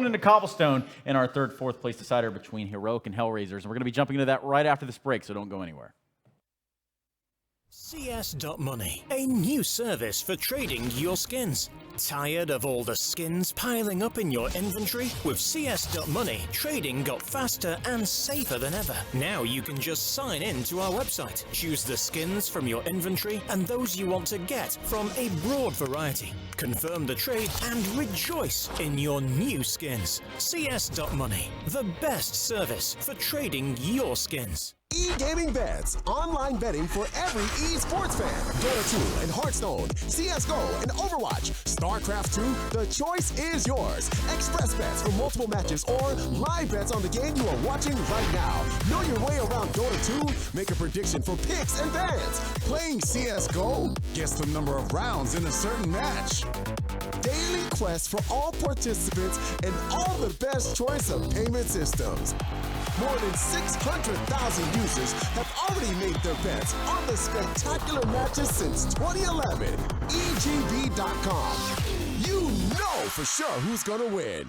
into cobblestone in our third, fourth place decider between Heroic and Hellraisers. And we're going to be jumping into that right after this break, so don't go anywhere. CS.Money, a new service for trading your skins. Tired of all the skins piling up in your inventory? With CS.Money, trading got faster and safer than ever. Now you can just sign in to our website, choose the skins from your inventory and those you want to get from a broad variety. Confirm the trade and rejoice in your new skins. CS.Money, the best service for trading your skins. E-gaming bets, online betting for every esports fan. Dota 2 and Hearthstone, CSGO and Overwatch, StarCraft 2, the choice is yours. Express bets for multiple matches or live bets on the game you are watching right now. Know your way around Dota 2, make a prediction for picks and bans. Playing CSGO, guess the number of rounds in a certain match. Daily quests for all participants and all the best choice of payment systems. More than 600,000 users have already made their bets on the spectacular matches since 2011. EGB.com. You know for sure who's gonna win.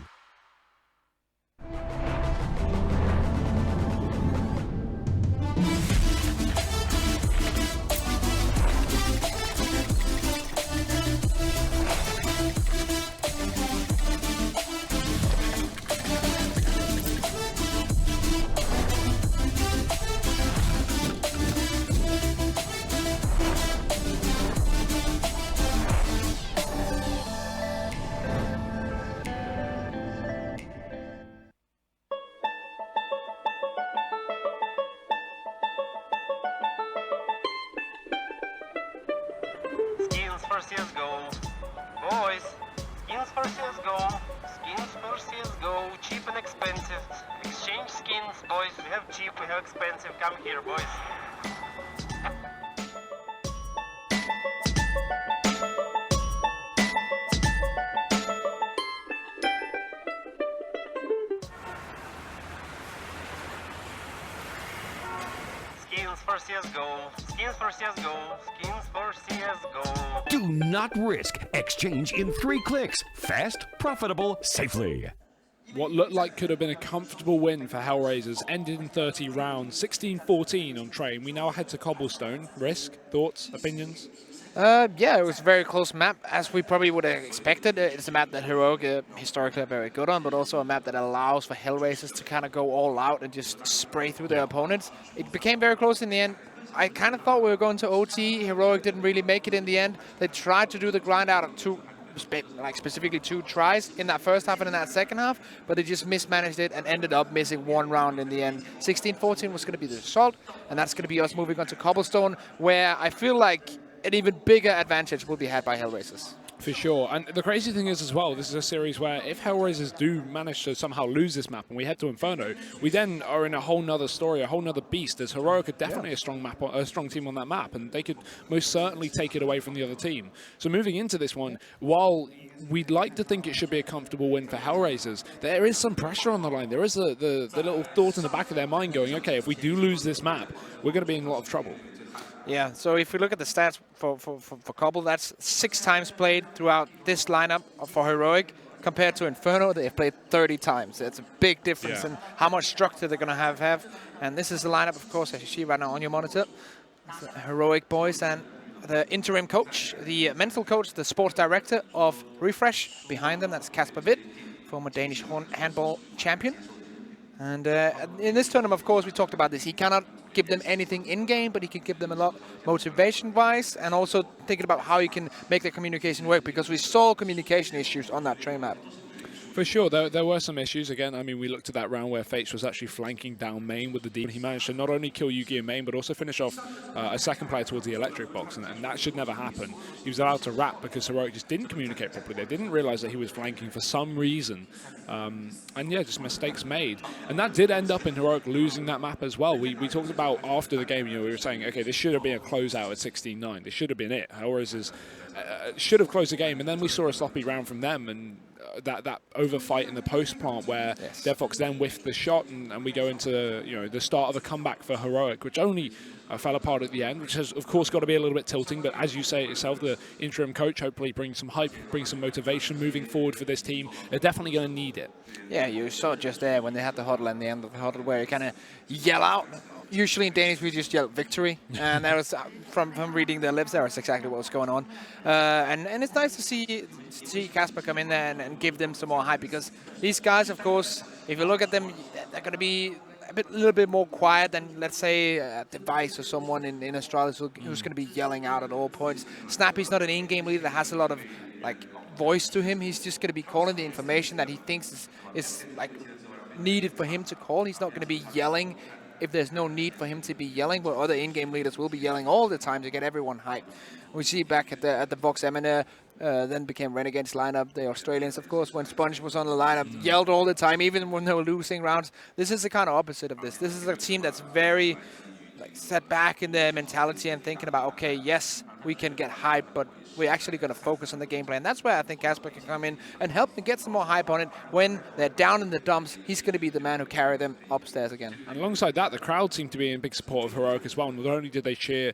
For CSGO. Boys, skins for CSGO. Skins for CSGO. Cheap and expensive. Exchange skins, boys. We have cheap, we have expensive. Come here, boys. Skins for CSGO. Skins for CSGO. Skins for CSGO. Do not risk. Exchange in 3 clicks. Fast, profitable, safely. What looked like could have been a comfortable win for Hellraisers ended in 30 rounds, 16-14 on train. We now head to cobblestone. Risk, thoughts, opinions? Yeah, it was a very close map, as we probably would have expected. It's a map that Heroic historically are very good on, but also a map that allows for Hellraisers to kind of go all out and just spray through their opponents. It became very close in the end. I kind of thought we were going to OT. Heroic didn't really make it in the end. They tried to do the grind out of specifically 2 tries in that first half and in that second half, but they just mismanaged it and ended up missing 1 round in the end. 16-14 was going to be the result, and that's going to be us moving on to cobblestone, where I feel like an even bigger advantage will be had by Hellraisers. For sure. And the crazy thing is as well, this is a series where if Hellraisers do manage to somehow lose this map and we head to Inferno, we then are in a whole nother story, a whole nother beast, as Heroic are definitely a strong team on that map, and they could most certainly take it away from the other team. So moving into this one, while we'd like to think it should be a comfortable win for Hellraisers, there is some pressure on the line. There is the little thought in the back of their mind going, okay, if we do lose this map, we're going to be in a lot of trouble. Yeah, so if we look at the stats for Cobble, that's 6 times played throughout this lineup for Heroic, compared to Inferno, they've played 30 times. That's a big difference in how much structure they're going to have. And this is the lineup, of course, as you see right now on your monitor. The Heroic boys and the interim coach, the mental coach, the sports director of Refresh. Behind them, that's Kasper Witt, former Danish handball champion. And in this tournament, of course, we talked about this. He cannot give them anything in-game, but he can give them a lot motivation-wise, and also thinking about how you can make the communication work, because we saw communication issues on that train map. For sure, there were some issues. Again, I mean, we looked at that round where Fates was actually flanking down main with the demon. He managed to not only kill Yugi in main, but also finish off a second player towards the electric box, and that should never happen. He was allowed to wrap because Heroic just didn't communicate properly. They didn't realize that he was flanking for some reason. And yeah, just mistakes made. And that did end up in Heroic losing that map as well. We talked about after the game, we were saying, okay, this should have been a closeout at 16-9. This should have been it. Hellraisers should have closed the game, and then we saw a sloppy round from them, and that overfight in the post plant where Devfox then whiffed the shot, and we go into the start of a comeback for Heroic, which only fell apart at the end, which has of course got to be a little bit tilting. But as you say it yourself, the interim coach hopefully brings some hype, brings some motivation moving forward for this team. They're definitely going to need it. Yeah, you saw it just there when they had the huddle and the end of the huddle where you kind of yell out. Usually in Danish we just yell victory, and that was from reading their lips. That was exactly what was going on, and it's nice to see Casper come in there and give them some more hype, because these guys, of course, if you look at them, they're going to be a little bit more quiet than, let's say, Device or someone in Australia who's going to be yelling out at all points. Snappy's not an in-game leader that has a lot of voice to him. He's just going to be calling the information that he thinks is needed for him to call. He's not going to be yelling if there's no need for him to be yelling, but other in-game leaders will be yelling all the time to get everyone hyped. We see back at the Vox Eminer, then became Renegade's lineup. The Australians, of course, when Sponge was on the lineup, yelled all the time, even when they were losing rounds. This is the kind of opposite of this. This is a team that's very set back in their mentality and thinking about, okay, yes, we can get hype, but we're actually going to focus on the gameplay. And that's where I think Casper can come in and help and get some more hype on it. When they're down in the dumps, he's going to be the man who carry them upstairs again. And alongside that, the crowd seemed to be in big support of Heroic as well. Not only did they cheer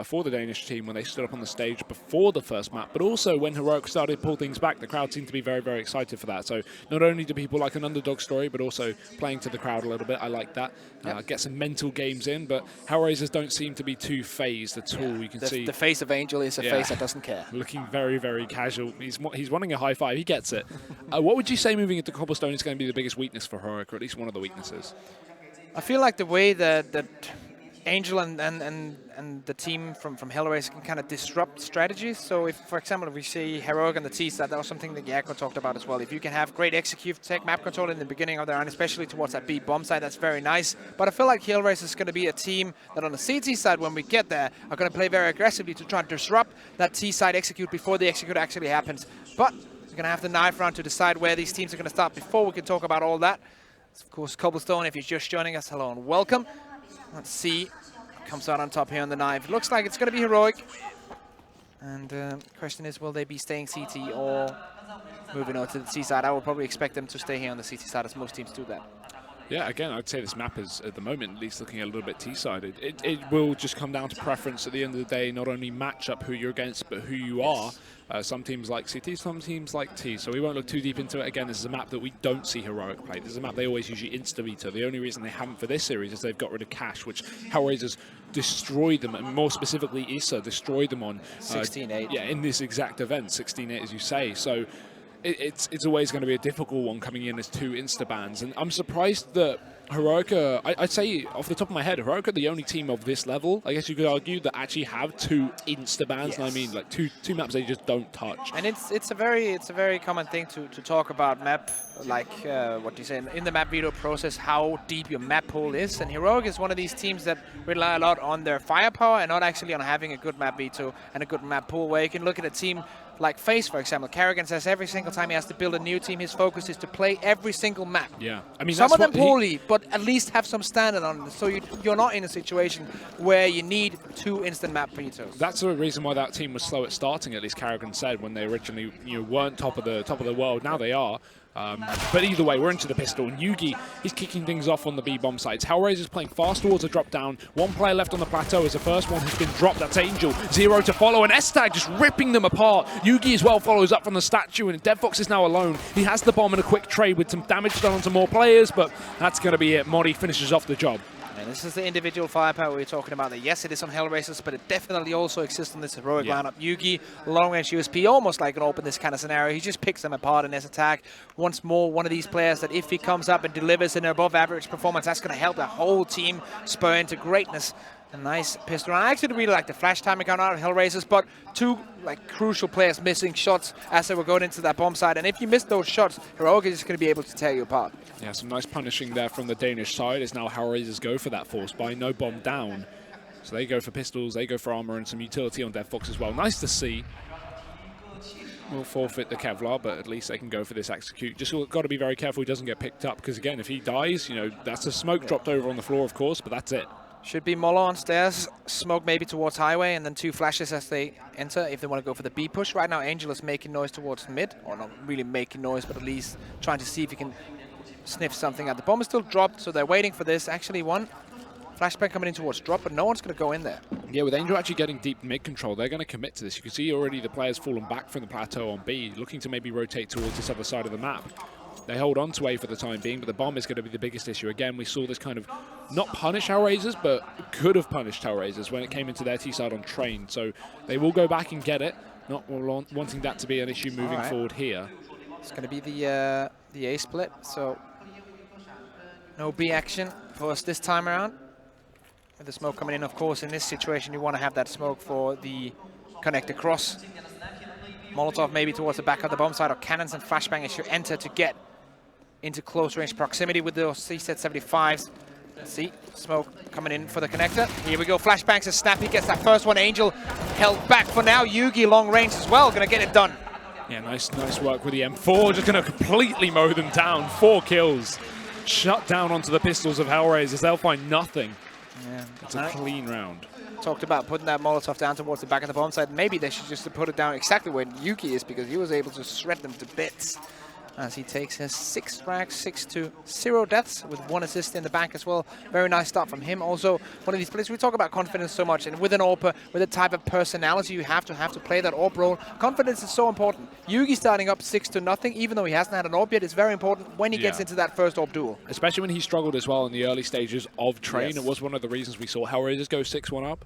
for the Danish team when they stood up on the stage before the first map, but also when Heroic started to pull things back, the crowd seemed to be very, very excited for that. So not only do people like an underdog story, but also playing to the crowd a little bit. I like that. Get some mental games in, but Hellraisers don't seem to be too phased at all. You can see the face of Angel is a face that doesn't care. Looking very, very casual. He's wanting a high five. He gets it. What would you say moving into cobblestone is going to be the biggest weakness for Heroic, or at least one of the weaknesses? I feel like the way that Angel and the team from Hellraiser can kind of disrupt strategies. So if, for example, if we see Heroic on the T side, that was something that Jakob talked about as well. If you can have great execute, take map control in the beginning of their round, especially towards that B bomb side, that's very nice. But I feel like Hellraiser is going to be a team that on the CT side, when we get there, are going to play very aggressively to try and disrupt that T side execute before the execute actually happens. But we're going to have the knife round to decide where these teams are going to start before we can talk about all that. Of course, Cobblestone, if you're just joining us, hello and welcome. Let's see. Comes out on top here on the knife. Looks like it's going to be Heroic. And the question is, will they be staying CT or moving over to the C side? I would probably expect them to stay here on the CT side, as most teams do that. Yeah, again, I'd say this map is, at the moment, at least looking a little bit T-sided. It will just come down to preference at the end of the day, not only match up who you're against, but who you are. Some teams like CT, some teams like T, so we won't look too deep into it. Again, this is a map that we don't see Heroic play. This is a map they always usually insta-veto. The only reason they haven't for this series is they've got rid of Cash, which Hellraisers destroyed them, and more specifically Issa destroyed them on 16-8. Yeah, in this exact event, 16-8 as you say. So it's always going to be a difficult one coming in as two insta-bans, and I'm surprised that Heroic, I'd say off the top of my head, Heroic are the only team of this level, I guess you could argue, that actually have two insta-bans, and I mean like two maps they just don't touch. And it's a very common thing to talk about map, like what do you say, in the map veto process, how deep your map pool is, and Heroic is one of these teams that rely a lot on their firepower and not actually on having a good map veto and a good map pool, where you can look at a team like FaZe, for example. Kerrigan says every single time he has to build a new team, his focus is to play every single map. Yeah, I mean, some of them poorly, but at least have some standard on it, so you're not in a situation where you need two instant map vetoes. That's the reason why that team was slow at starting, at least Kerrigan said, when they originally weren't top of the world. Now they are. But either way, we're into the pistol, and Yugi is kicking things off on the B-bomb sides. Hellraiser's playing fast towards a drop down. One player left on the plateau as the first one has been dropped. That's Angel. 0 to follow, and S-Tag just ripping them apart. Yugi as well follows up from the statue, and Devfox is now alone. He has the bomb in a quick trade with some damage done onto more players, but that's going to be it. Mori finishes off the job. And this is the individual firepower we were talking about. That yes, it is on Hellraisers, but it definitely also exists on this Heroic lineup. Yugi, long-range USP, almost like an open this kind of scenario. He just picks them apart in his attack. Once more, one of these players that if he comes up and delivers an above-average performance, that's going to help the whole team spur into greatness. A nice pistol. I actually really like the flash timing coming out of Hellraisers, but two crucial players missing shots as they were going into that bomb side. And if you miss those shots, Heroic is just going to be able to tear you apart. Yeah, some nice punishing there from the Danish side as now Hellraisers go for that force buy. No bomb down. So they go for pistols, they go for armor, and some utility on Devfox as well. Nice to see. Will forfeit the Kevlar, but at least they can go for this execute. Just got to be very careful he doesn't get picked up, because again, if he dies, that's a smoke dropped over on the floor, of course, but that's it. Should be Molo on stairs, smoke maybe towards highway, and then 2 flashes as they enter if they want to go for the B push. Right now, Angel is making noise towards mid, or not really making noise, but at least trying to see if he can sniff something out. The bomb is still dropped, so they're waiting for this. Actually, one flashbang coming in towards drop, but no one's going to go in there. Yeah, with Angel actually getting deep mid control, they're going to commit to this. You can see already the players fallen back from the plateau on B, looking to maybe rotate towards this other side of the map. They hold on to A for the time being, but the bomb is going to be the biggest issue. Again, we saw this kind of not punish Hellraisers, but could have punished Hellraisers when it came into their T side on train. So they will go back and get it, not wanting that to be an issue moving forward here. It's going to be the A split, so no B action for us this time around. With the smoke coming in, of course, in this situation, you want to have that smoke for the connect across. Molotov maybe towards the back of the bomb side, or cannons and flashbang as you enter to get into close range proximity with those CZ-75s. Let's see, smoke coming in for the connector. Here we go, flashbangs as Snappy gets that first one. Angel held back for now. Yugi long range as well, gonna get it done. Yeah, nice work with the M4, just gonna completely mow them down. 4 kills, shut down onto the pistols of Hellraisers. They'll find nothing. Yeah. It's a clean round. Talked about putting that Molotov down towards the back of the bomb side. Maybe they should just put it down exactly where Yuki is, because he was able to shred them to bits. As he takes his 6 frags, 6 to 0 deaths with 1 assist in the back as well. Very nice start from him. Also, one of these players, we talk about confidence so much, and with an AWP, with the type of personality you have to play that AWP role, confidence is so important. Yugi starting up 6 to nothing, even though he hasn't had an AWP yet, is very important when he gets into that first AWP duel. Especially when he struggled as well in the early stages of train. Yes. It was one of the reasons we saw Hellraisers go 6-1 up.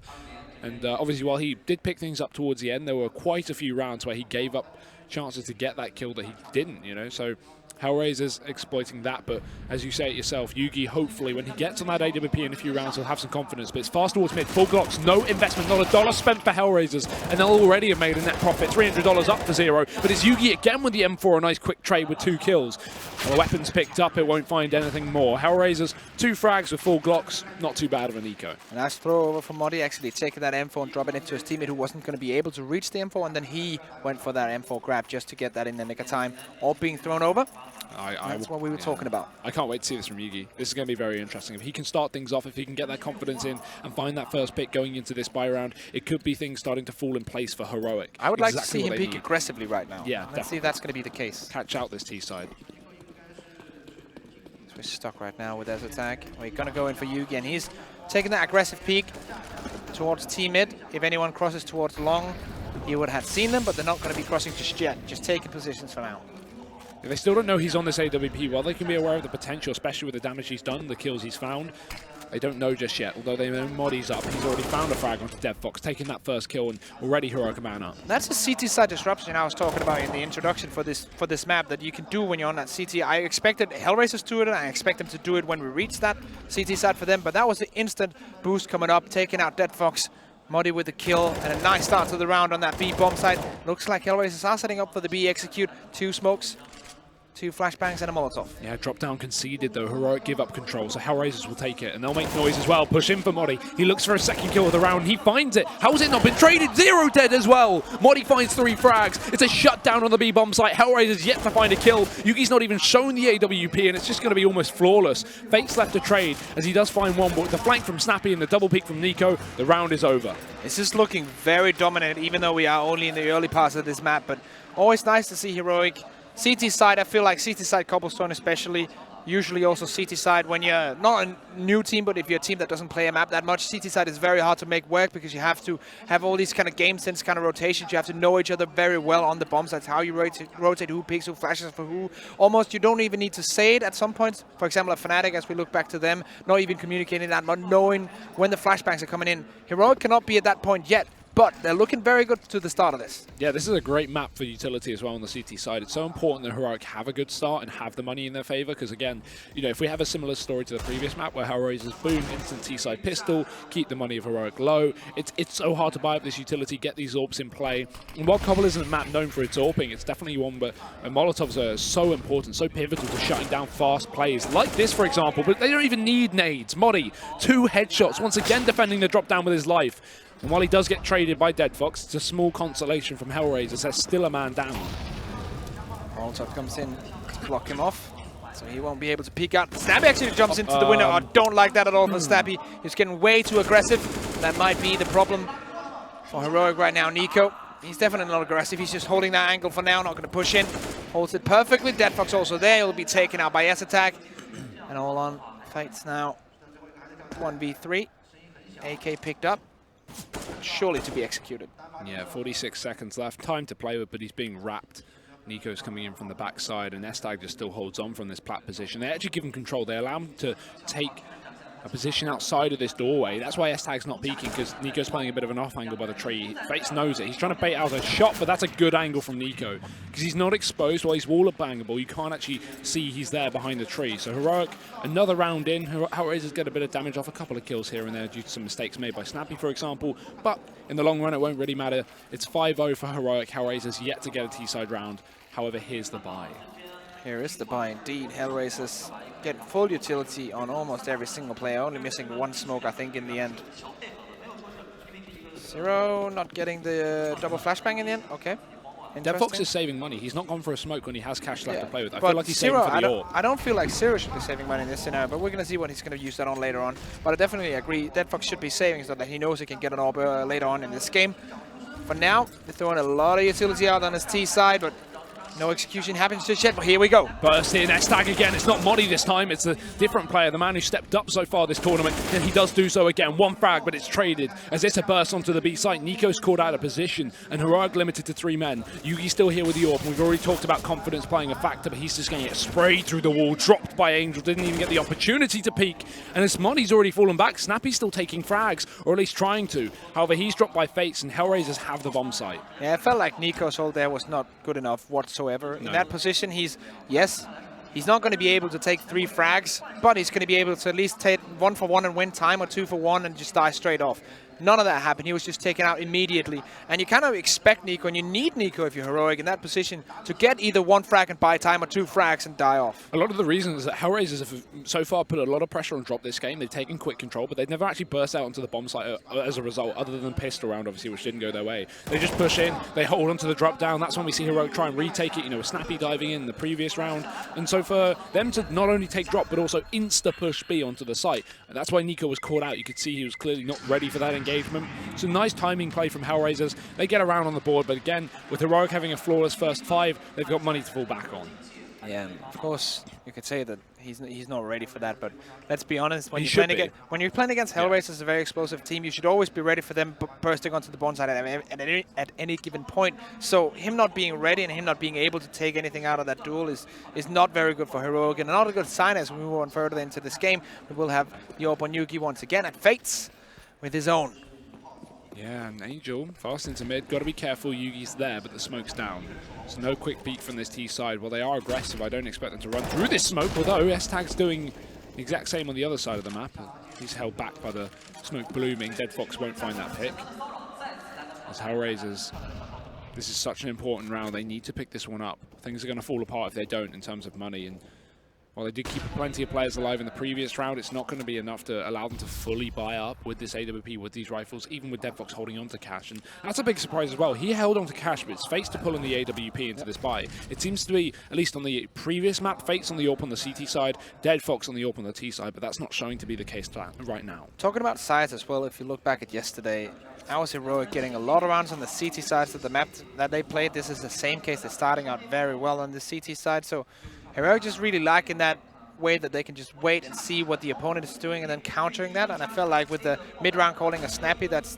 And obviously, while he did pick things up towards the end, there were quite a few rounds where he gave up chances to get that kill that he didn't, you know. So Hellraisers exploiting that, but as you say it yourself, Yugi, hopefully, when he gets on that AWP in a few rounds, he'll have some confidence. But it's fast towards mid, full Glocks, no investment, not a dollar spent for Hellraisers, and they'll already have made a net profit, $300 up to 0. But it's Yugi again with the M4, a nice quick trade with 2 kills. The weapons picked up, it won't find anything more. Hellraisers, 2 frags with full Glocks, not too bad of an eco. A nice throw over from Modi, actually taking that M4 and dropping it to his teammate who wasn't going to be able to reach the M4, and then he went for that M4 grab just to get that in the nick of time. All being thrown over. That's what we were talking about. I can't wait to see this from Yugi. This is going to be very interesting. If he can start things off, if he can get that confidence in and find that first pick going into this buy round, it could be things starting to fall in place for Heroic. I would like to see him peak aggressively right now. Yeah, let's see if that's going to be the case. Catch out this T side. So we're stuck right now with his attack. We're going to go in for Yugi, and he's taking that aggressive peek towards T mid. If anyone crosses towards long, he would have seen them, but they're not going to be crossing just yet. Just taking positions for now. If they still don't know he's on this AWP, well, they can be aware of the potential, especially with the damage he's done, the kills he's found. They don't know just yet, although they know Modi's up. He's already found a frag onto DevFox, taking that first kill, and already Heroic man up. That's a CT side disruption I was talking about in the introduction for this map that you can do when you're on that CT. I expected Hellraisers to do it, and I expect them to do it when we reach that CT side for them, but that was the instant boost coming up, taking out DevFox. Modi with the kill, and a nice start to the round on that B bomb site. Looks like Hellraisers are setting up for the B execute. 2 smokes, 2 flashbangs and a Molotov. Yeah, drop down conceded though. Heroic give up control, so Hellraisers will take it, and they'll make noise as well. Push in for Modi. He looks for a second kill of the round. He finds it. How's it not been traded? 0 dead as well. Modi finds 3 frags. It's a shutdown on the B bomb site. Hellraisers yet to find a kill. Yugi's not even shown the AWP, and it's just going to be almost flawless. Fate's left to trade as he does find one, but with the flank from Snappy and the double peek from Nico, the round is over. This is looking very dominant, even though we are only in the early parts of this map, but always nice to see Heroic. CT side, I feel like CT side cobblestone especially, usually also CT side when you're not a new team, but if you're a team that doesn't play a map that much, CT side is very hard to make work because you have to have all these kind of game sense kind of rotations. You have to know each other very well on the bombs. That's how you rotate who picks, who flashes for who. Almost you don't even need to say it at some points. For example, a Fnatic, as we look back to them, not even communicating that, but knowing when the flashbangs are coming in. Heroic cannot be at that point yet, but they're looking very good to the start of this. Yeah, this is a great map for utility as well on the CT side. It's so important that Heroic have a good start and have the money in their favor, because again, you know, if we have a similar story to the previous map where Hellraisers boom, instant T-side pistol, keep the money of Heroic low, it's so hard to buy up this utility, get these AWPs in play. And while Cobble isn't a map known for its AWPing, it's definitely one where Molotovs are so important, so pivotal to shutting down fast plays, like this for example, but they don't even need nades. Modi, 2 headshots, once again defending the drop down with his life. And while he does get traded by DevFox, it's a small consolation from Hellraisers. There's still a man down. Molotov comes in to block him off. So he won't be able to peek out. Snappy actually jumps into the window. I don't like that at all from Snappy. He's getting way too aggressive. That might be the problem for Heroic right now. Nico, he's definitely not aggressive. He's just holding that angle for now, not going to push in. Holds it perfectly. Dead Fox also there. He'll be taken out by S-Attack. And all on Fates now. 1v3. AK picked up. Surely to be executed. Yeah, 46 seconds left. Time to play with, but he's being wrapped. Nico's coming in from the backside, and Estag just still holds on from this plat position. They actually give him control. They allow him to take a position outside of this doorway. That's why Estag's not peeking, because Nico's playing a bit of an off angle by the tree. Fates knows it. He's trying to bait out a shot, but that's a good angle from Nico, because he's not exposed while he's wall of bangable. You can't actually see he's there behind the tree. So Heroic, another round in. Hellraisers get a bit of damage off, a couple of kills here and there due to some mistakes made by Snappy, for example. But in the long run, it won't really matter. It's 5-0 for Heroic. Hellraisers yet to get a T-side round. However, here's the buy. Here is the buy indeed. Hellraisers get full utility on almost every single player, only missing one smoke, I think, in the end. Zero not getting the double flashbang in the end. Okay. Dead Fox is saving money. He's not gone for a smoke when he has cash left to play with. I but feel like he's saving for the AWP. I don't feel like Zero should be saving money in this scenario, but we're going to see what he's going to use that on later on. But I definitely agree. Dead Fox should be saving so that he knows he can get an AWP later on in this game. For now, they're throwing a lot of utility out on his T side, but no execution happens just yet, but here we go. Burst in, S-Tag again. It's not Moddy this time. It's a different player, the man who stepped up so far this tournament. And he does do so again. One frag, but it's traded as it's a burst onto the B site. Nico's called out of position, and Heroic limited to 3 men. Yugi's still here with the AWP. We've already talked about confidence playing a factor, but he's just going to get sprayed through the wall, dropped by Angel. Didn't even get the opportunity to peek. And as Moddy's already fallen back, Snappy's still taking frags, or at least trying to. However, he's dropped by Fates, and Hellraisers have the bomb site. Yeah, it felt like Nico's hold there was not good enough whatsoever. No. In that position, he's not going to be able to take 3 frags, but he's going to be able to at least take 1 for 1 and win time, or 2 for 1 and just die straight off. None of that happened. He was just taken out immediately. And you kind of expect Nico, and you need Nico if you're Heroic in that position, to get either 1 frag and buy time or 2 frags and die off. A lot of the reasons is that Hellraisers have so far put a lot of pressure on drop this game. They've taken quick control, but they've never actually burst out onto the bomb site as a result, other than pistol round, obviously, which didn't go their way. They just push in, they hold onto the drop down. That's when we see Heroic try and retake it, you know, with Snappy diving in the previous round. And so for them to not only take drop, but also insta-push B onto the site. And that's why Nico was called out. You could see he was clearly not ready for that engagement. So nice timing play from Hellraisers. They get around on the board, but again, with Heroic having a flawless first 5, they've got money to fall back on. Yeah, of course, you could say that he's not ready for that, but let's be honest, when you're playing against Hellraisers, a very explosive team, you should always be ready for them bursting onto the bomb side at any given point. So him not being ready and him not being able to take anything out of that duel is not very good for Heroic, and not a good sign as we move on further into this game. We will have the AWP on Yugi once again at Fates with his own. Yeah, and Angel, fast into mid. Got to be careful, Yugi's there, but the smoke's down. So no quick peek from this T side. Well, they are aggressive. I don't expect them to run through this smoke, although S-Tag's doing the exact same on the other side of the map. He's held back by the smoke blooming. Dead Fox won't find that pick. As Hellraisers, this is such an important round. They need to pick this one up. Things are going to fall apart if they don't in terms of money. And while they did keep plenty of players alive in the previous round, it's not going to be enough to allow them to fully buy up with this AWP, with these rifles, even with Dead Fox holding on to cash. And that's a big surprise as well. He held on to cash, but it's Fates to pull in the AWP into this buy. It seems to be, at least on the previous map, Fates on the AWP on the CT side, Dead Fox on the AWP on the T side, but that's not showing to be the case right now. Talking about sides as well, if you look back at yesterday, I was Heroic getting a lot of rounds on the CT sides of the map that they played. This is the same case. They're starting out very well on the CT side, so Heroic just really liking that way that they can just wait and see what the opponent is doing and then countering that. And I felt like with the mid-round calling a Snappy, that's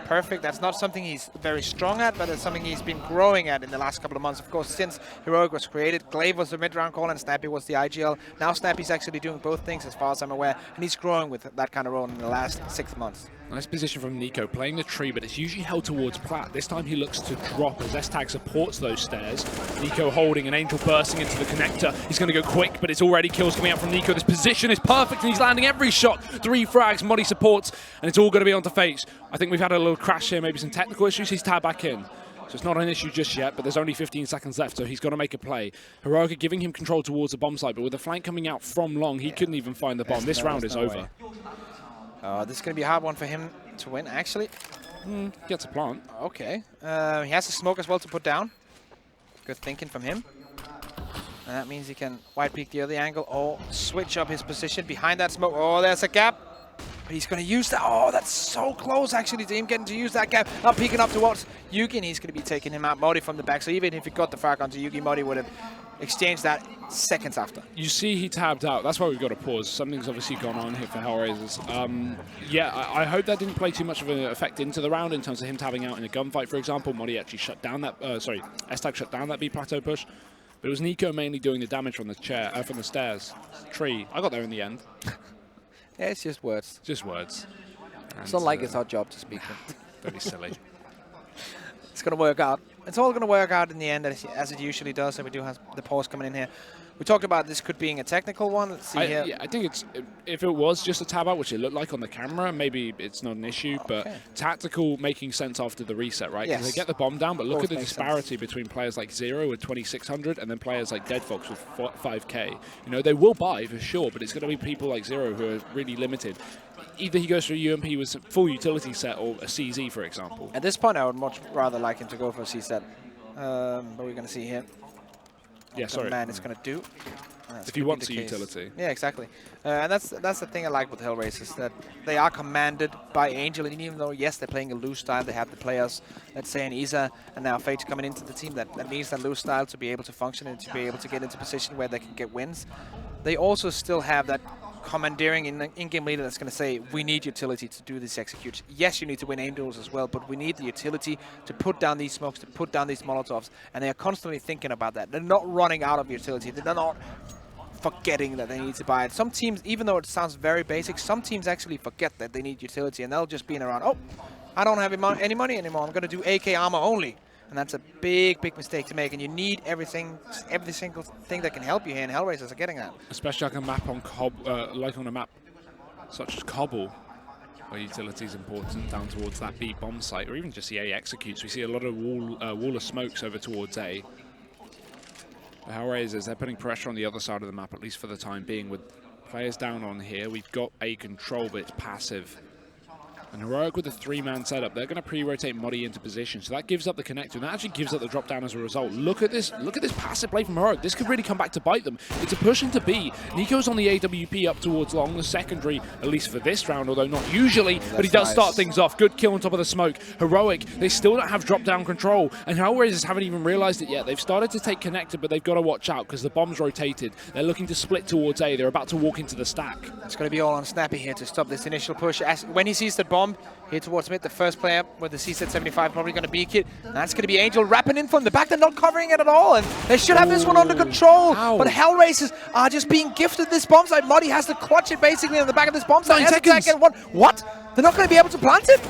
perfect. That's not something he's very strong at, but it's something he's been growing at in the last couple of months. Of course, since Heroic was created, Glaive was the mid-round call and Snappy was the IGL. Now Snappy's actually doing both things as far as I'm aware, and he's growing with that kind of role in the last 6 months. Nice position from Nico, playing the tree, but it's usually held towards plat. This time he looks to drop as S-Tag supports those stairs. Nico holding, an Angel bursting into the connector. He's going to go quick, but it's already kills coming out from Nico. This position is perfect, and he's landing every shot. 3 frags, Moddy supports, and it's all going to be onto Fates. I think we've had a little crash here, maybe some technical issues. He's tabbed back in. So it's not an issue just yet, but there's only 15 seconds left, so he's got to make a play. Heroic are giving him control towards the bomb site, but with the flank coming out from long, he couldn't even find the bomb. This round is over. This is going to be a hard one for him to win, actually. Gets a plant. Okay. He has a smoke as well to put down. Good thinking from him. And that means he can wide peek the other angle or switch up his position behind that smoke. Oh, there's a gap. But he's going to use that. Oh, that's so close, actually, to him getting to use that gap. Now peeking up towards Yugi, and he's going to be taking him out. Modi from the back. So even if he got the frag onto Yugi, Modi would have exchanged that seconds after. You see he tabbed out. That's why we've got to pause. Something's obviously gone on here for Hellraisers. Yeah, I hope that didn't play too much of an effect into the round in terms of him tabbing out in a gunfight, for example. Modi actually shut down that, S-Tag shut down that B plateau push. But it was Nico mainly doing the damage from the from the stairs. Tree. I got there in the end. Yeah, it's just words. Just words. It's not like it's our job to speak them. Don't be silly. It's going to work out. It's all going to work out in the end, as it usually does. And we do have the pause coming in here. We talked about this could being a technical one. Let's see here. Yeah, I think it's, if it was just a tab out, which it looked like on the camera, maybe it's not an issue. But tactical making sense after the reset, right? Because they get the bomb down, but look at the disparity between players like Zero with 2600 and then players like Dead Fox with 5k. You know, they will buy for sure, but it's going to be people like Zero who are really limited. Either he goes for a UMP with a full utility set or a CZ, for example. At this point, I would much rather like him to go for a C set. But we're going to see here. Yeah, sorry. Man, it's going to do. If he wants a utility. Yeah, exactly. And that's the thing I like with Hellraisers, that they are commanded by Angel, and even though, yes, they're playing a loose style, they have the players, let's say, an Isa, and now Fate's coming into the team, that needs that loose style to be able to function and to be able to get into position where they can get wins. They also still have that commandeering in-game leader that's going to say, we need utility to do this execute. Yes, you need to win aim duels as well, but we need the utility to put down these smokes, to put down these molotovs, and they are constantly thinking about that. They're not running out of utility. They're not forgetting that they need to buy it. Some teams, even though it sounds very basic, some teams actually forget that they need utility, and they'll just be in around, oh, I don't have any money anymore. I'm going to do AK armor only. And that's a big, big mistake to make. And you need every single thing that can help you here, and Hellraisers are getting that. Especially like a map on like on a map such as Cobble, where utility is important down towards that B bomb site, or even just the A executes. We see a lot of wall of smokes over towards A. The Hellraisers, they're putting pressure on the other side of the map, at least for the time being. With players down on here, we've got A control, but it's passive. And Heroic with a 3-man setup, they're going to pre-rotate Modi into position, so that gives up the connector, and that actually gives up the drop down as a result. Look at this passive play from Heroic. This could really come back to bite them. It's a push into B. Nico's on the AWP up towards long, the secondary, at least for this round, although not usually, but he does start things off. Good kill on top of the smoke. Heroic, they still don't have drop down control, and Hellraisers haven't even realized it yet. They've started to take connector, but they've got to watch out because the bomb's rotated. They're looking to split towards A. They're about to walk into the stack. It's going to be all on Snappy here to stop this initial push. When he sees the bomb here towards mid, the first player with the CZ 75 probably going to beak it. And that's going to be Angel wrapping in from the back. They're not covering it at all, and they should have this one under control. Ow. But Hellraisers are just being gifted this bomb site. Modi has to clutch it basically on the back of this bomb site. 9 seconds. What? They're not going to be able to plant it?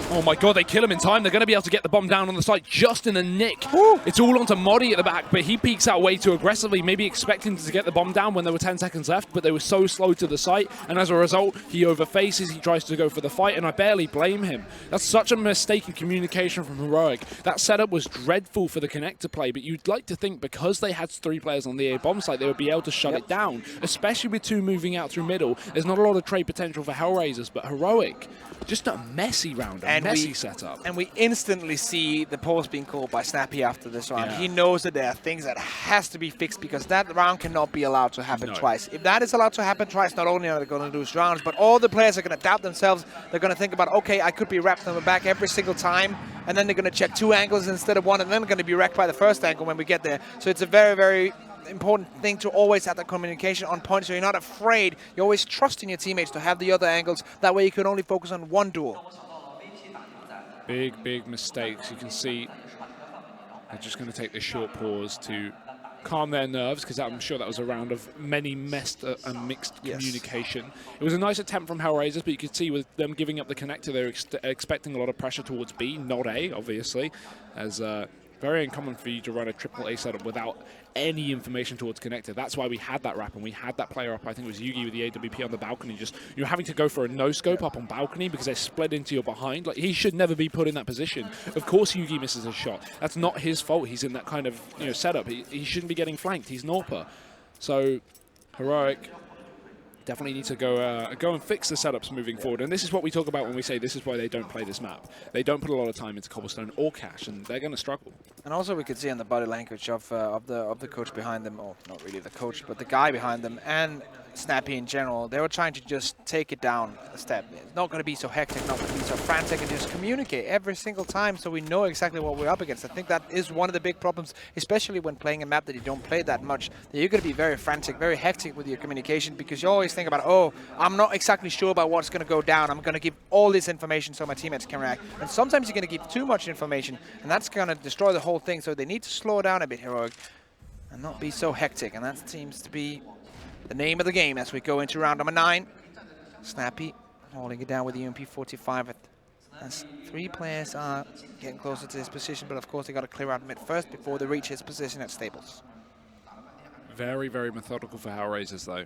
Oh my god, they kill him in time. They're going to be able to get the bomb down on the site just in the nick. Ooh. It's all onto Modi at the back, but he peeks out way too aggressively, maybe expecting to get the bomb down when there were 10 seconds left, but they were so slow to the site, and as a result, he overfaces, he tries to go for the fight, and I barely blame him. That's such a mistake in communication from Heroic. That setup was dreadful for the connector play, but you'd like to think because they had 3 players on the A bomb site, they would be able to shut it down, especially with 2 moving out through middle. There's not a lot of trade potential for Hellraisers, but Heroic, just a messy round, a messy setup. And we instantly see the pause being called by Snappy after this round. Yeah. He knows that there are things that has to be fixed because that round cannot be allowed to happen twice. If that is allowed to happen twice, not only are they going to lose rounds, but all the players are going to doubt themselves. They're going to think about, okay, I could be wrapped on the back every single time, and then they're going to check 2 angles instead of 1, and then they're going to be wrecked by the first angle when we get there. So it's a very, very important thing to always have that communication on point, so you're not afraid. You always trust in your teammates to have the other angles. That way you can only focus on one duel. Big, big mistakes. You can see they're just going to take this short pause to calm their nerves, because I'm sure that was a round of many mixed communication. It was a nice attempt from Hellraisers, but you could see with them giving up the connector, they're expecting a lot of pressure towards B, not A, obviously, as very uncommon for you to run a triple A setup without any information towards connector. That's why we had that wrap, and we had that player up. I think it was Yugi with the AWP on the balcony. Just you're having to go for a no-scope up on balcony because they're split into your behind. Like, he should never be put in that position. Of course Yugi misses a shot. That's not his fault. He's in that kind of setup. He shouldn't be getting flanked. He's Norpa. So Heroic Definitely need to go and fix the setups moving forward. And this is what we talk about when we say this is why they don't play this map. They don't put a lot of time into cobblestone or cash, and they're going to struggle. And also we could see on the body language of the coach behind them, or not really the coach, but the guy behind them, and Snappy in general, they were trying to just take it down a step. It's not going to be so hectic, not going to be so frantic, and just communicate every single time so we know exactly what we're up against. I think that is one of the big problems, especially when playing a map that you don't play that much, that you're going to be very frantic, very hectic with your communication, because you always think about, oh, I'm not exactly sure about what's going to go down. I'm going to give all this information so my teammates can react. And sometimes you're going to give too much information, and that's going to destroy the whole thing. So they need to slow down a bit, Heroic, and not be so hectic. And that seems to be the name of the game as we go into round number 9. Snappy holding it down with the UMP-45 as 3 players are getting closer to his position, but of course they got to clear out mid first before they reach his position at stables. Very, very methodical for Hellraisers though.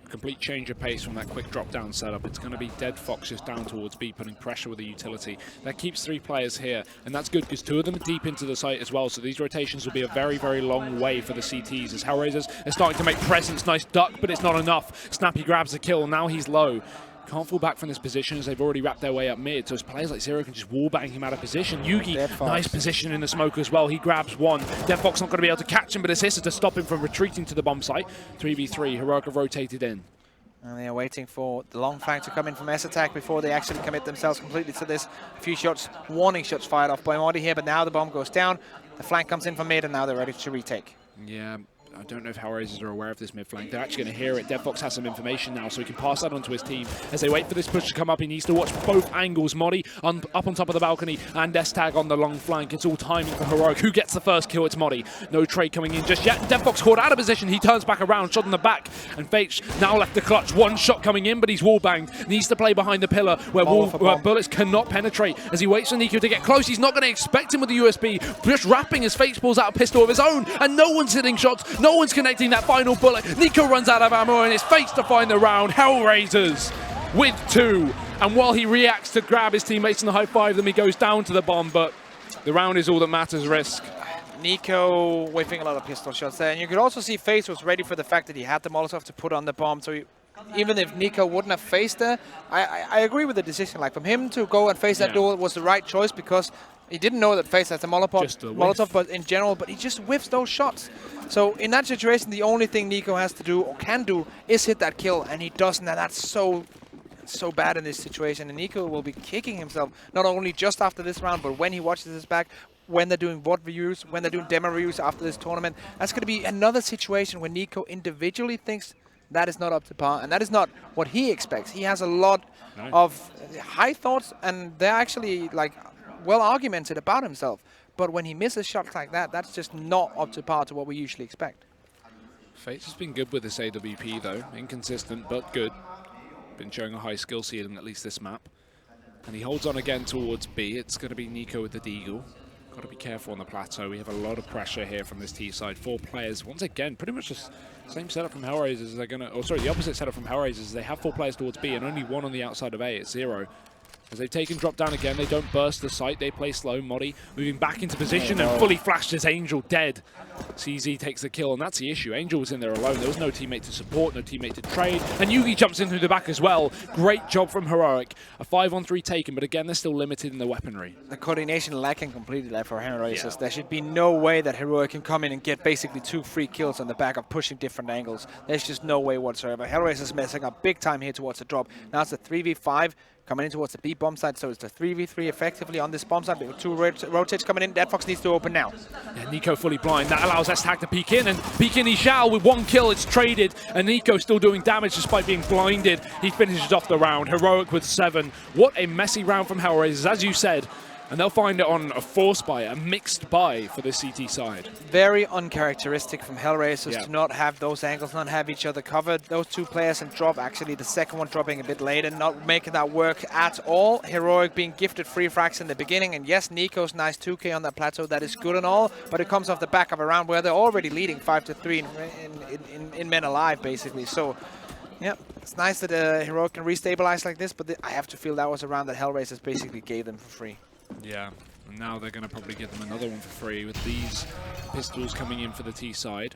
Complete change of pace from that quick drop-down setup. It's going to be Dead Fox just down towards B, putting pressure with the utility. That keeps 3 players here, and that's good because 2 of them are deep into the site as well, so these rotations will be a very, very long way for the CTs as Hellraisers are starting to make presence. Nice duck, but it's not enough. Snappy grabs the kill, now he's low. Can't fall back from this position as they've already wrapped their way up mid, so as players like Zero can just wallbang him out of position. Yugi, nice position in the smoke as well. He grabs one. Dead Fox not going to be able to catch him, but assists to stop him from retreating to the bomb site. 3v3, Heroic have rotated in. And they are waiting for the long flank to come in from S-Attack before they actually commit themselves completely to this. A few shots, warning shots fired off by Morty here, but now the bomb goes down. The flank comes in from mid, and now they're ready to retake. Yeah, I don't know if Hellraisers are aware of this mid flank. They're actually going to hear it. Dead Fox has some information now, so he can pass that on to his team. As they wait for this push to come up, he needs to watch both angles. Modi up on top of the balcony, and S-Tag on the long flank. It's all timing for Heroic. Who gets the first kill? It's Modi. No trade coming in just yet. Dead Fox caught out of position. He turns back around, shot in the back, and Fates now left the clutch. One shot coming in, but he's wallbanged. Needs to play behind the pillar where bullets cannot penetrate. As he waits for Nico to get close, he's not going to expect him with the USB. Just wrapping as Fates pulls out a pistol of his own, and no one's hitting shots. No one's connecting that final bullet. Nico runs out of ammo, and it's Fates to find the round. Hellraisers with 2. And while he reacts to grab his teammates and high-five them, he goes down to the bomb, but the round is all that matters. Risk. Nico whiffing a lot of pistol shots there. And you could also see Fates was ready for the fact that he had the Molotov to put on the bomb. So even if Nico wouldn't have faced there, I agree with the decision. Like, from him to go and face that door was the right choice, because he didn't know that Fates has a Molotov, but in general, but he just whiffs those shots. So in that situation, the only thing Nico has to do, or can do, is hit that kill, and he doesn't, and that's so bad in this situation. And Nico will be kicking himself, not only just after this round, but when he watches his back, when they're doing VOD reviews, when they're doing demo reviews after this tournament. That's going to be another situation where Nico individually thinks that is not up to par, and that is not what he expects. He has a lot of high thoughts, and they're actually like well argumented about himself. But when he misses shots like that, that's just not up to par to what we usually expect. Fates has been good with this AWP though. Inconsistent, but good. Been showing a high skill ceiling, at least this map. And he holds on again towards B. It's going to be Nico with the Deagle. Got to be careful on the plateau. We have a lot of pressure here from this T side. 4 players. Once again, pretty much the same setup from Hellraisers. They're going to, oh sorry, the opposite setup from Hellraisers. They have 4 players towards B and only 1 on the outside of A. It's 0. As they've taken drop down again, they don't burst the site. They play slow. Modi moving back into position and fully flashed as Angel dead. CZ takes the kill, and that's the issue. Angel was in there alone. There was no teammate to support, no teammate to trade. And Yugi jumps in through the back as well. Great job from Heroic. A 5-on-3 taken, but again, they're still limited in the weaponry. The coordination lacking completely there for Hellraisers. Yeah. There should be no way that Heroic can come in and get basically 2 free kills on the back of pushing different angles. There's just no way whatsoever. Hellraisers messing up big time here towards the drop. Now it's a 3v5. Coming in towards the B bomb side, so it's a 3v3 effectively on this bomb side. With 2 rotates coming in. Dead Fox needs to open now. Yeah, Nico fully blind. That allows S-Tag to peek in, and peek in he shall with 1 kill. It's traded, and Nico still doing damage despite being blinded. He finishes off the round. Heroic with 7. What a messy round from Hellraisers, as you said. And they'll find it on a force buy, a mixed buy for the CT side. Very uncharacteristic from Hellraisers to not have those angles, not have each other covered. Those 2 players and drop, actually the second one dropping a bit late and not making that work at all. Heroic being gifted free frags in the beginning, and yes, Nico's nice 2k on that plateau, that is good and all, but it comes off the back of a round where they're already leading 5-3 in men alive, basically. So, yeah, it's nice that Heroic can restabilize like this, but I have to feel that was a round that Hellraisers basically gave them for free. Yeah, and now they're going to probably give them another one for free with these pistols coming in for the T side.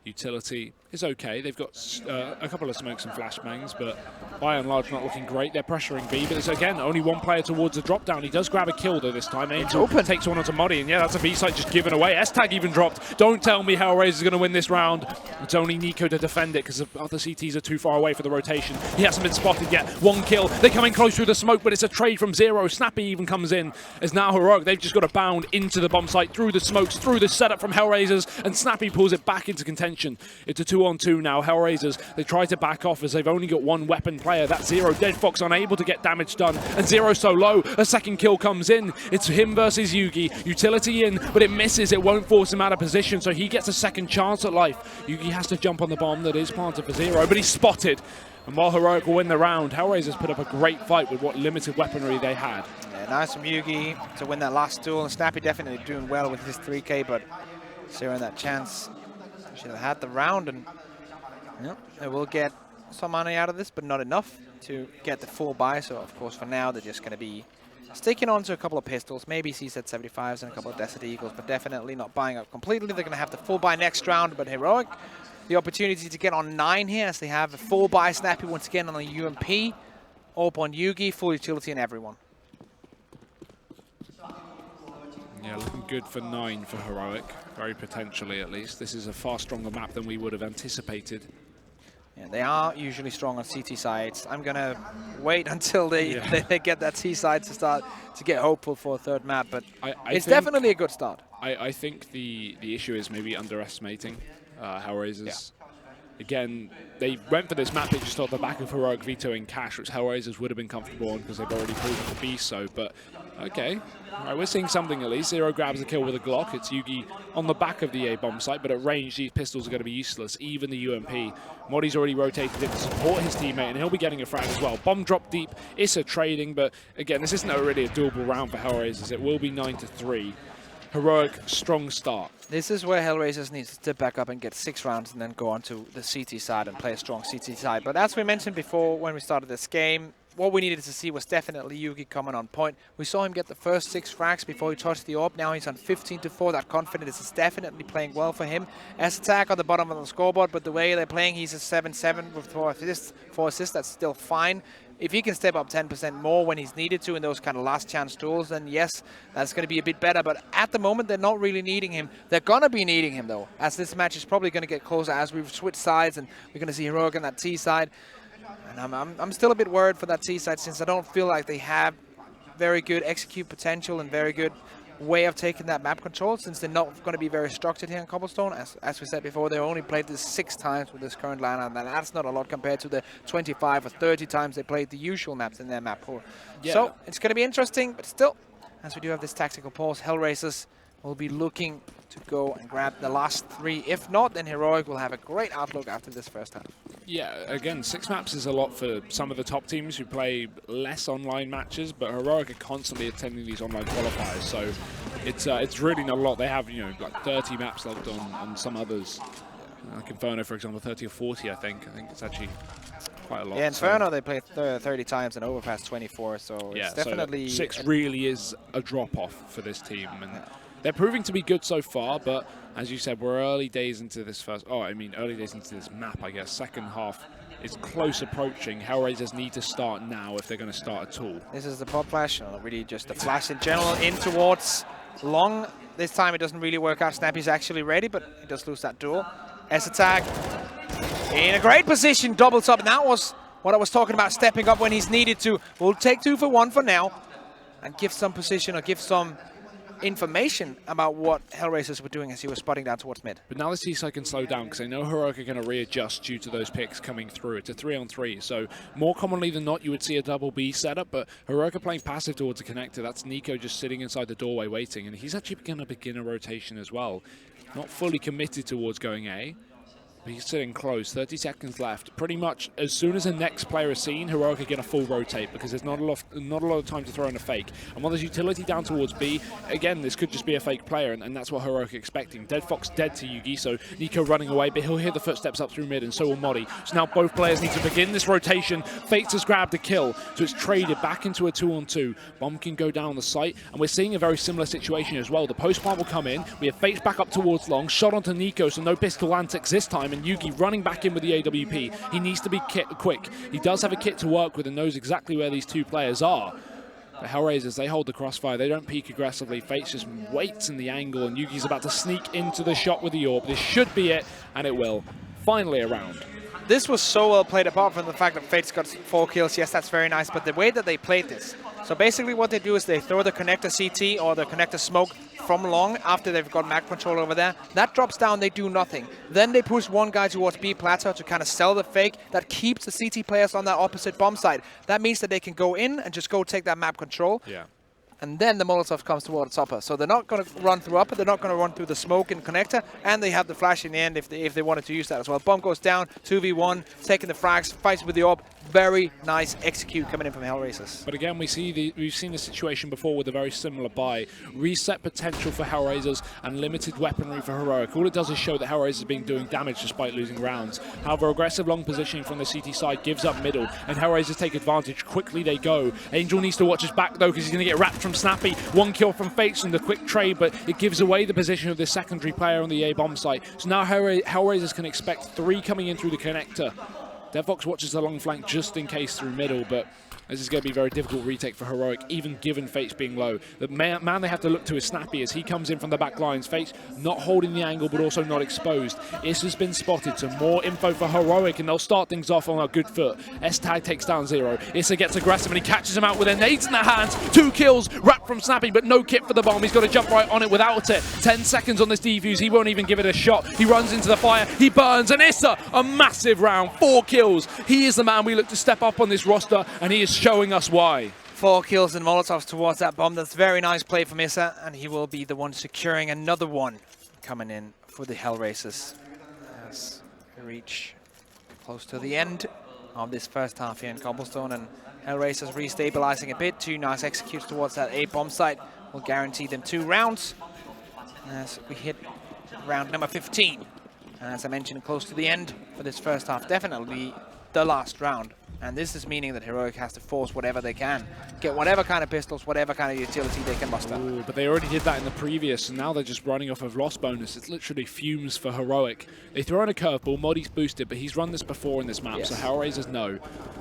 Utility is okay. They've got a couple of smokes and flashbangs, but by and large not looking great. They're pressuring B, but there's again only one player towards the drop down. He does grab a kill though this time. Angel takes one onto Muddy, and yeah, that's a B site just given away. S-Tag even dropped. Don't tell me Hellraiser is going to win this round. It's only Nico to defend it because the other CTs are too far away for the rotation. He hasn't been spotted yet. One kill. They come in close through the smoke, but it's a trade from Zero. Snappy even comes in as now Heroic. They've just got to bound into the bomb site through the smokes, through the setup from Hellraisers, and Snappy pulls it back into contention. It's a 2-on-2 now. Hellraisers, they try to back off as they've only got one weapon player. That's Zero. Dead Fox unable to get damage done, and Zero so low. A second kill comes in. It's him versus Yugi. Utility in, but it misses. It won't force him out of position, so he gets a second chance at life. Yugi has to jump on the bomb that is planted for Zero, but he's spotted. And while Heroic will win the round, Hellraisers put up a great fight with what limited weaponry they had. Yeah, nice from Yugi to win that last duel, and Snappy definitely doing well with his 3K, but Zero in that chance. Should have had the round, and they will get some money out of this, but not enough to get the full buy. So of course for now they're just going to be sticking on to a couple of pistols, maybe CZ75s and a couple of Desert Eagles, but definitely not buying up completely. They're going to have the full buy next round, but Heroic, the opportunity to get on 9 here as they have a full buy. Snappy once again on the UMP, up on Yugi, full utility and everyone. Yeah, looking good for 9 for Heroic, very potentially at least. This is a far stronger map than we would have anticipated. Yeah, they are usually strong on CT sides. I'm going to wait until they get that T side to start to get hopeful for a third map, but it's definitely a good start. I think the issue is maybe underestimating Hellraisers. Yeah. Again, they went for this map, they just thought the back of Heroic vetoing Cash, which Hellraisers would have been comfortable on because they've already proven to be so, but okay. All right, we're seeing something at least. Zero grabs a kill with a Glock. It's Yugi on the back of the A bomb site, but at range, these pistols are going to be useless, even the UMP. Modi's already rotated in to support his teammate, and he'll be getting a frag as well. Bomb drop deep, Issa trading, but again, this isn't really a doable round for Hellraisers. It will be 9-3. Heroic, strong start. This is where Hellraisers needs to step back up and get 6 rounds and then go on to the CT side and play a strong CT side. But as we mentioned before when we started this game, what we needed to see was definitely Yugi coming on point. We saw him get the first 6 frags before he touched the orb. Now he's on 15-4. That confidence is definitely playing well for him. S-Attack on the bottom of the scoreboard, but the way they're playing, he's a 7-7 with 4 assists. That's still fine. If he can step up 10% more when he's needed to in those kind of last chance duels, then yes, that's going to be a bit better. But at the moment, they're not really needing him. They're going to be needing him, though, as this match is probably going to get closer as we've switched sides and we're going to see Heroic on that T side. And I'm still a bit worried for that T side since I don't feel like they have very good execute potential and very good way of taking that map control, since they're not going to be very structured here in Cobblestone. As we said before, they only played this 6 times with this current lineup, and that's not a lot compared to the 25 or 30 times they played the usual maps in their map pool. Yeah. So it's going to be interesting, but still, as we do have this tactical pause, Hellraisers will be looking to go and grab the last 3. If not, then Heroic will have a great outlook after this first half. Yeah, again, 6 maps is a lot for some of the top teams who play less online matches, but Heroic are constantly attending these online qualifiers, so it's really not a lot. They have, like 30 maps logged on some others. Like Inferno, for example, 30 or 40, I think. I think it's actually quite a lot. Yeah, Inferno, they played 30 times and Overpass 24, so yeah, it's definitely... So 6 really is a drop-off for this team, and they're proving to be good so far, but as you said, we're early days into this early days into this map, I guess. Second half is close approaching. Hellraisers need to start now if they're going to start at all. This is the pop flash, or really just the flash in general, in towards Long. This time it doesn't really work out. Snappy's actually ready, but he does lose that duel. S-Attack in a great position, doubles up, and that was what I was talking about, stepping up when he's needed to. We'll take 2 for 1 for now and give some position or give some information about what Hellraisers were doing as he was spotting down towards mid. But now the T-side can slow down because I know Heroic are going to readjust due to those picks coming through. It's a 3-on-3, so more commonly than not you would see a double B setup, but Heroic are playing passive towards the connector. That's Nico just sitting inside the doorway waiting, and he's actually going to begin a rotation as well. Not fully committed towards going A. He's sitting close, 30 seconds left. Pretty much as soon as the next player is seen, Heroic are going to full rotate because there's not a lot of time to throw in a fake. And while there's utility down towards B, again, this could just be a fake player, and that's what Heroic are expecting. Dead Fox dead to Yugi, so Nico running away, but he'll hear the footsteps up through mid, and so will Modi. So now both players need to begin this rotation. Fates has grabbed a kill, so it's traded back into a 2-on-2. Bomb can go down the site, and we're seeing a very similar situation as well. The post plant will come in, we have Fates back up towards long, shot onto Nico, so no pistol antics this time, and Yugi running back in with the AWP. He needs to be quick. He does have a kit to work with and knows exactly where these two players are. The Hellraisers, they hold the crossfire. They don't peek aggressively. Fates just waits in the angle, and Yugi's about to sneak into the shot with the orb. This should be it, and it will. Finally a round. This was so well played, apart from the fact that Fates got 4 kills. Yes, that's very nice, but the way that they played this. So basically what they do is they throw the connector CT or the connector smoke from long after they've got map control over there. That drops down, they do nothing. Then they push one guy towards B plateau to kind of sell the fake. That keeps the CT players on that opposite bomb side. That means that they can go in and just go take that map control. Yeah. And then the Molotov comes towards upper. So they're not going to run through upper, they're not going to run through the smoke and connector, and they have the flash in the end if they wanted to use that as well. Bomb goes down, 2v1, taking the frags, fights with the orb. Very nice execute coming in from Hellraisers. But again, we've seen the situation before with a very similar buy. Reset potential for Hellraisers and limited weaponry for Heroic. All it does is show that Hellraisers have been doing damage despite losing rounds. However, aggressive long positioning from the CT side gives up middle, and Hellraisers take advantage. Quickly they go. Angel needs to watch his back though, because he's going to get wrapped from Snappy. One kill from Fates and the quick trade, but it gives away the position of the secondary player on the A bomb site. So now Hellraisers can expect 3 coming in through the connector. Deadfox watches the long flank just in case through middle, but this is going to be a very difficult retake for Heroic, even given Fates being low. The man they have to look to is Snappy as he comes in from the back lines. Fates not holding the angle, but also not exposed. Issa's been spotted, so more info for Heroic, and they'll start things off on a good foot. S-Tag takes down Zero. Issa gets aggressive, and he catches him out with their nades in their hands. 2 kills, wrapped from Snappy, but no kit for the bomb. He's got to jump right on it without it. 10 seconds on this defuse. He won't even give it a shot. He runs into the fire. He burns, and Issa, a massive round. 4 kills. He is the man we look to step up on this roster, and he is showing us why. 4 kills and Molotovs towards that bomb. That's very nice play from Issa, and he will be the one securing another one coming in for the Hellraisers as we reach close to the end of this first half here in Cobblestone, and Hellraisers restabilizing a bit. 2 nice executes towards that A bomb site will guarantee them 2 rounds as we hit round number 15. And as I mentioned, close to the end for this first half, definitely the last round. And this is meaning that Heroic has to force whatever they can. Get whatever kind of pistols, whatever kind of utility they can muster. Ooh, but they already did that in the previous, and now they're just running off of loss bonus. It's literally fumes for Heroic. They throw in a curveball, Modi's boosted, but he's run this before in this map, Yes. so Hellraisers know.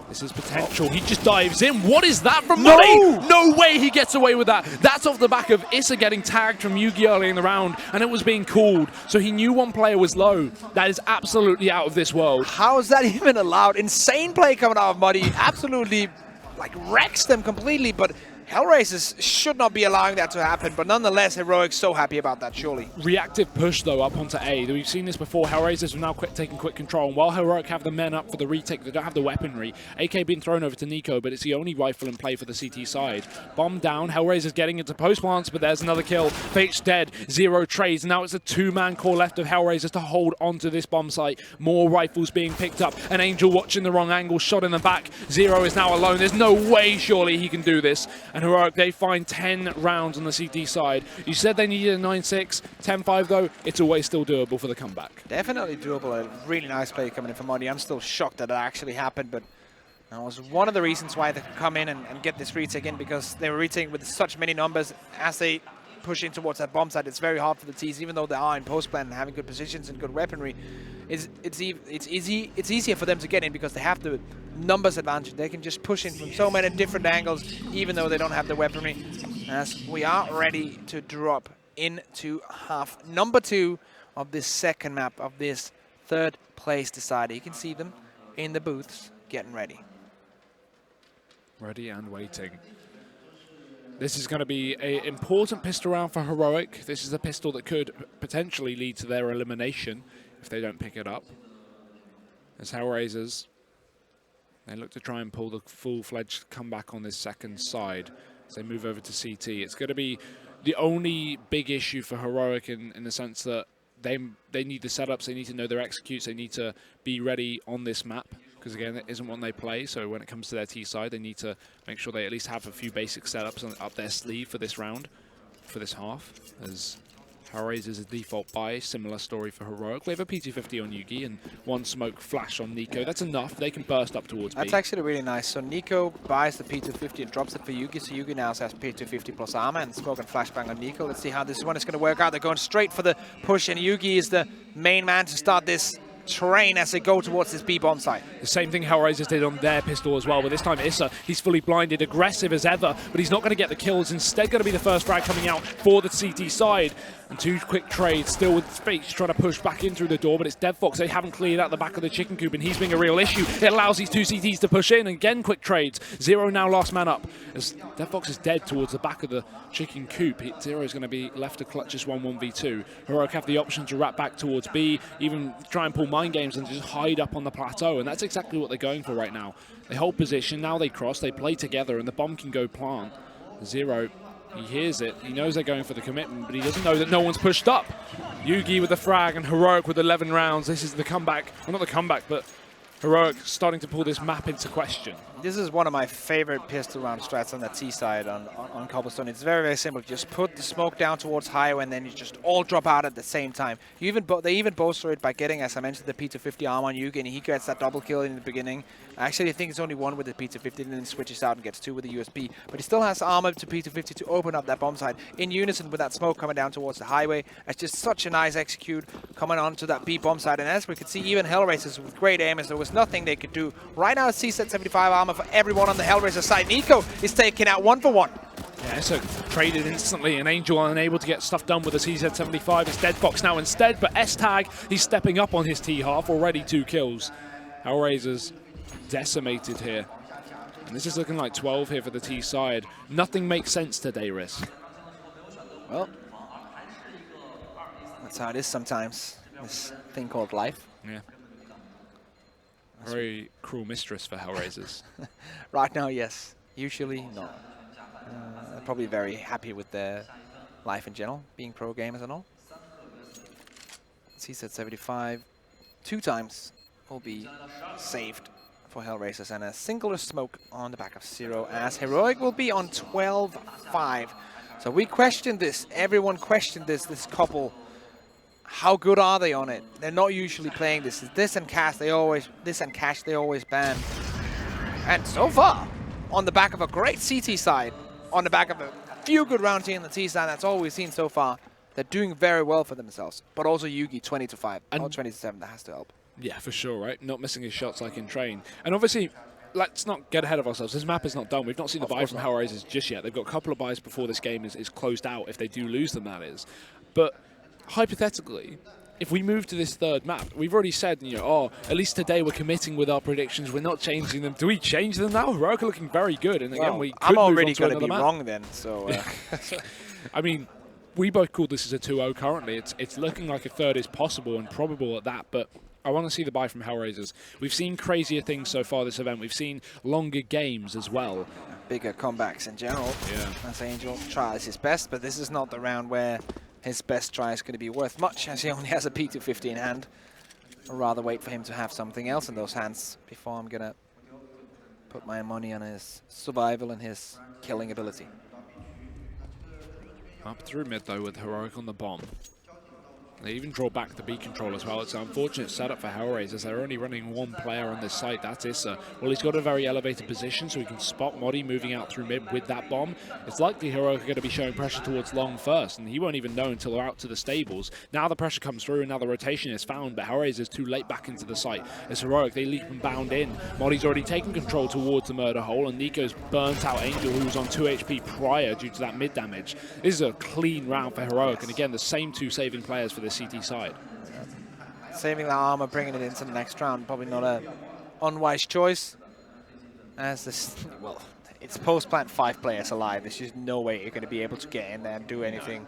This is potential. He just dives in. What is that from Modi? No way he gets away with that. That's off the back of Issa getting tagged from Yugi early in the round, and it was being called. So he knew one player was low. That is absolutely out of this world. How is that even allowed? Insane play coming out of Muddy. Absolutely, like, wrecks them completely, but Hellraisers should not be allowing that to happen, but nonetheless, Heroic's so happy about that, surely. Reactive push, though, up onto A. We've seen this before. Hellraisers have now taking quick control, and while Heroic have the men up for the retake, they don't have the weaponry. AK being thrown over to Nico, but it's the only rifle in play for the CT side. Bomb down, Hellraisers getting into post plants, but there's another kill. Fate's dead, Zero trades, and now it's a 2-man core left of Hellraisers to hold onto this bomb site. More rifles being picked up, an Angel watching the wrong angle, shot in the back. Zero is now alone. There's no way, surely, he can do this. And Heroic, they find 10 rounds on the CT side. You said they needed a 9-6, 10-5 though, it's always still doable for the comeback. Definitely doable. A really nice play coming in from Muddy. I'm still shocked that it actually happened, but that was one of the reasons why they could come in and get this retake in, because they were retaking with such many numbers as they push in towards that bomb site. It's very hard for the T's, even though they are in post plan and having good positions and good weaponry. It's easier for them to get in because they have the numbers advantage. They can just push in from so many different angles, even though they don't have the weaponry. As we are ready to drop into half number 2 of this second map of this 3rd place decider. You can see them in the booths getting ready. Ready and waiting. This is going to be an important pistol round for Heroic. This is a pistol that could potentially lead to their elimination if they don't pick it up. As Hellraisers, they look to try and pull the full-fledged comeback on this second side as they move over to CT. It's going to be the only big issue for Heroic in the sense that they need the setups, they need to know their executes, they need to be ready on this map, because again, it isn't one they play, so when it comes to their T side, they need to make sure they at least have a few basic setups up their sleeve for this round, for this half, as Hellraisers is a default buy. Similar story for Heroic. We have a P250 on Yugi and one smoke flash on Nico. That's enough. They can burst up towards B. That's actually really nice. So Nico buys the P250 and drops it for Yugi. So Yugi now has P250 plus armor and smoke and flashbang on Nico. Let's see how this one is going to work out. They're going straight for the push, and Yugi is the main man to start this train as they go towards this B bomb site. The same thing Hellraisers did on their pistol as well, but this time Issa, he's fully blinded, aggressive as ever, but he's not going to get the kills. Instead, going to be the first frag coming out for the CT side. And two quick trades, still with Speech trying to push back in through the door, but it's Devfox. They haven't cleared out the back of the chicken coop, and he's being a real issue. It allows these two CTs to push in. Again, quick trades. Zero now last man up, as Devfox is dead towards the back of the chicken coop. Zero is going to be left to clutch this 1-1v2. Heroic have the option to wrap back towards B, even try and pull mind games and just hide up on the plateau, and that's exactly what they're going for right now. They hold position, now they cross, they play together, and the bomb can go plant. Zero, he hears it, he knows they're going for the commitment, but he doesn't know that no one's pushed up. Yugi with the frag and Heroic with 11 rounds. This is the comeback, well, not the comeback, but Heroic starting to pull this map into question. This is one of my favorite pistol round strats on the T side on Cobblestone. It's very, very simple. Just put the smoke down towards highway, and then you just all drop out at the same time. You even they even bolster it by getting, as I mentioned, the P250 armor on Yugi, and he gets that double kill in the beginning. Actually, I think it's only one with the P250, and then switches out and gets two with the USB. But he still has armor to P250 to open up that bomb site in unison with that smoke coming down towards the highway. It's just such a nice execute coming onto that B bomb site. And as we could see, even Hellraisers with great aim, as there was nothing they could do. Right now, it's CZ 75 armor for everyone on the Hellraiser side. Nico is taking out 1 for 1. Yeah, so traded instantly, and Angel unable to get stuff done with the CZ75. It's Deadfox now instead, but S-Tag, he's stepping up on his T-half, already 2 kills. Hellraisers decimated here. And this is looking like 12 here for the T side. Nothing makes sense today, Riss. Well, that's how it is sometimes, this thing called life. Yeah. Very cruel mistress for Hellraisers. Right now, yes. Usually, no. They're probably very happy with their life in general, being pro gamers and all. CZ 75 2 times will be saved for Hellraisers, and a singular smoke on the back of Zero, as Heroic will be on 12-5. So we questioned this. Everyone questioned this couple. How good are they on it? They're not usually playing this. This and Cash they always ban. And so far, on the back of a great CT side, on the back of a few good rounds here in the T side, that's all we've seen so far. They're doing very well for themselves. But also Yugi 20-5, or 20-7, that has to help. Yeah, for sure, right? Not missing his shots like in train. And obviously, let's not get ahead of ourselves. This map is not done. We've not seen the buy from Hellraisers just yet. They've got a couple of buys before this game is closed out, if they do lose them, that is. But hypothetically, if we move to this third map, we've already said, you know, oh, at least today we're committing with our predictions. We're not changing them. Do we change them now? Heroic are looking very good. And again, we could I'm already going to be wrong then, so... I mean, we both called this as a 2-0 currently. It's looking like a third is possible and probable at that, but I want to see the buy from Hellraisers. We've seen crazier things so far this event. We've seen longer games as well. Bigger comebacks in general. Yeah. As Angel tries his best, but this is not the round where his best try is going to be worth much, as he only has a P250 in hand. I'd rather wait for him to have something else in those hands before I'm going to put my money on his survival and his killing ability. Up through mid, though, with Heroic on the bomb. They even draw back the B control as well. It's an unfortunate setup for Hellraisers. They're only running one player on this site, that's Issa. Well, he's got a very elevated position, so he can spot Modi moving out through mid with that bomb. It's likely Heroic are going to be showing pressure towards long first, and he won't even know until they're out to the stables. Now the pressure comes through, and now the rotation is found, but Hellraisers too late back into the site. As Heroic, they leap and bound in. Modi's already taken control towards the murder hole, and Nico's burnt out Angel, who was on 2 HP prior due to that mid damage. This is a clean round for Heroic, and again, the same 2 saving players for the CT side. Saving that armor, bringing it into the next round, probably not a unwise choice. As this, well, it's post-plant 5 players alive. There's just no way you're going to be able to get in there and do anything.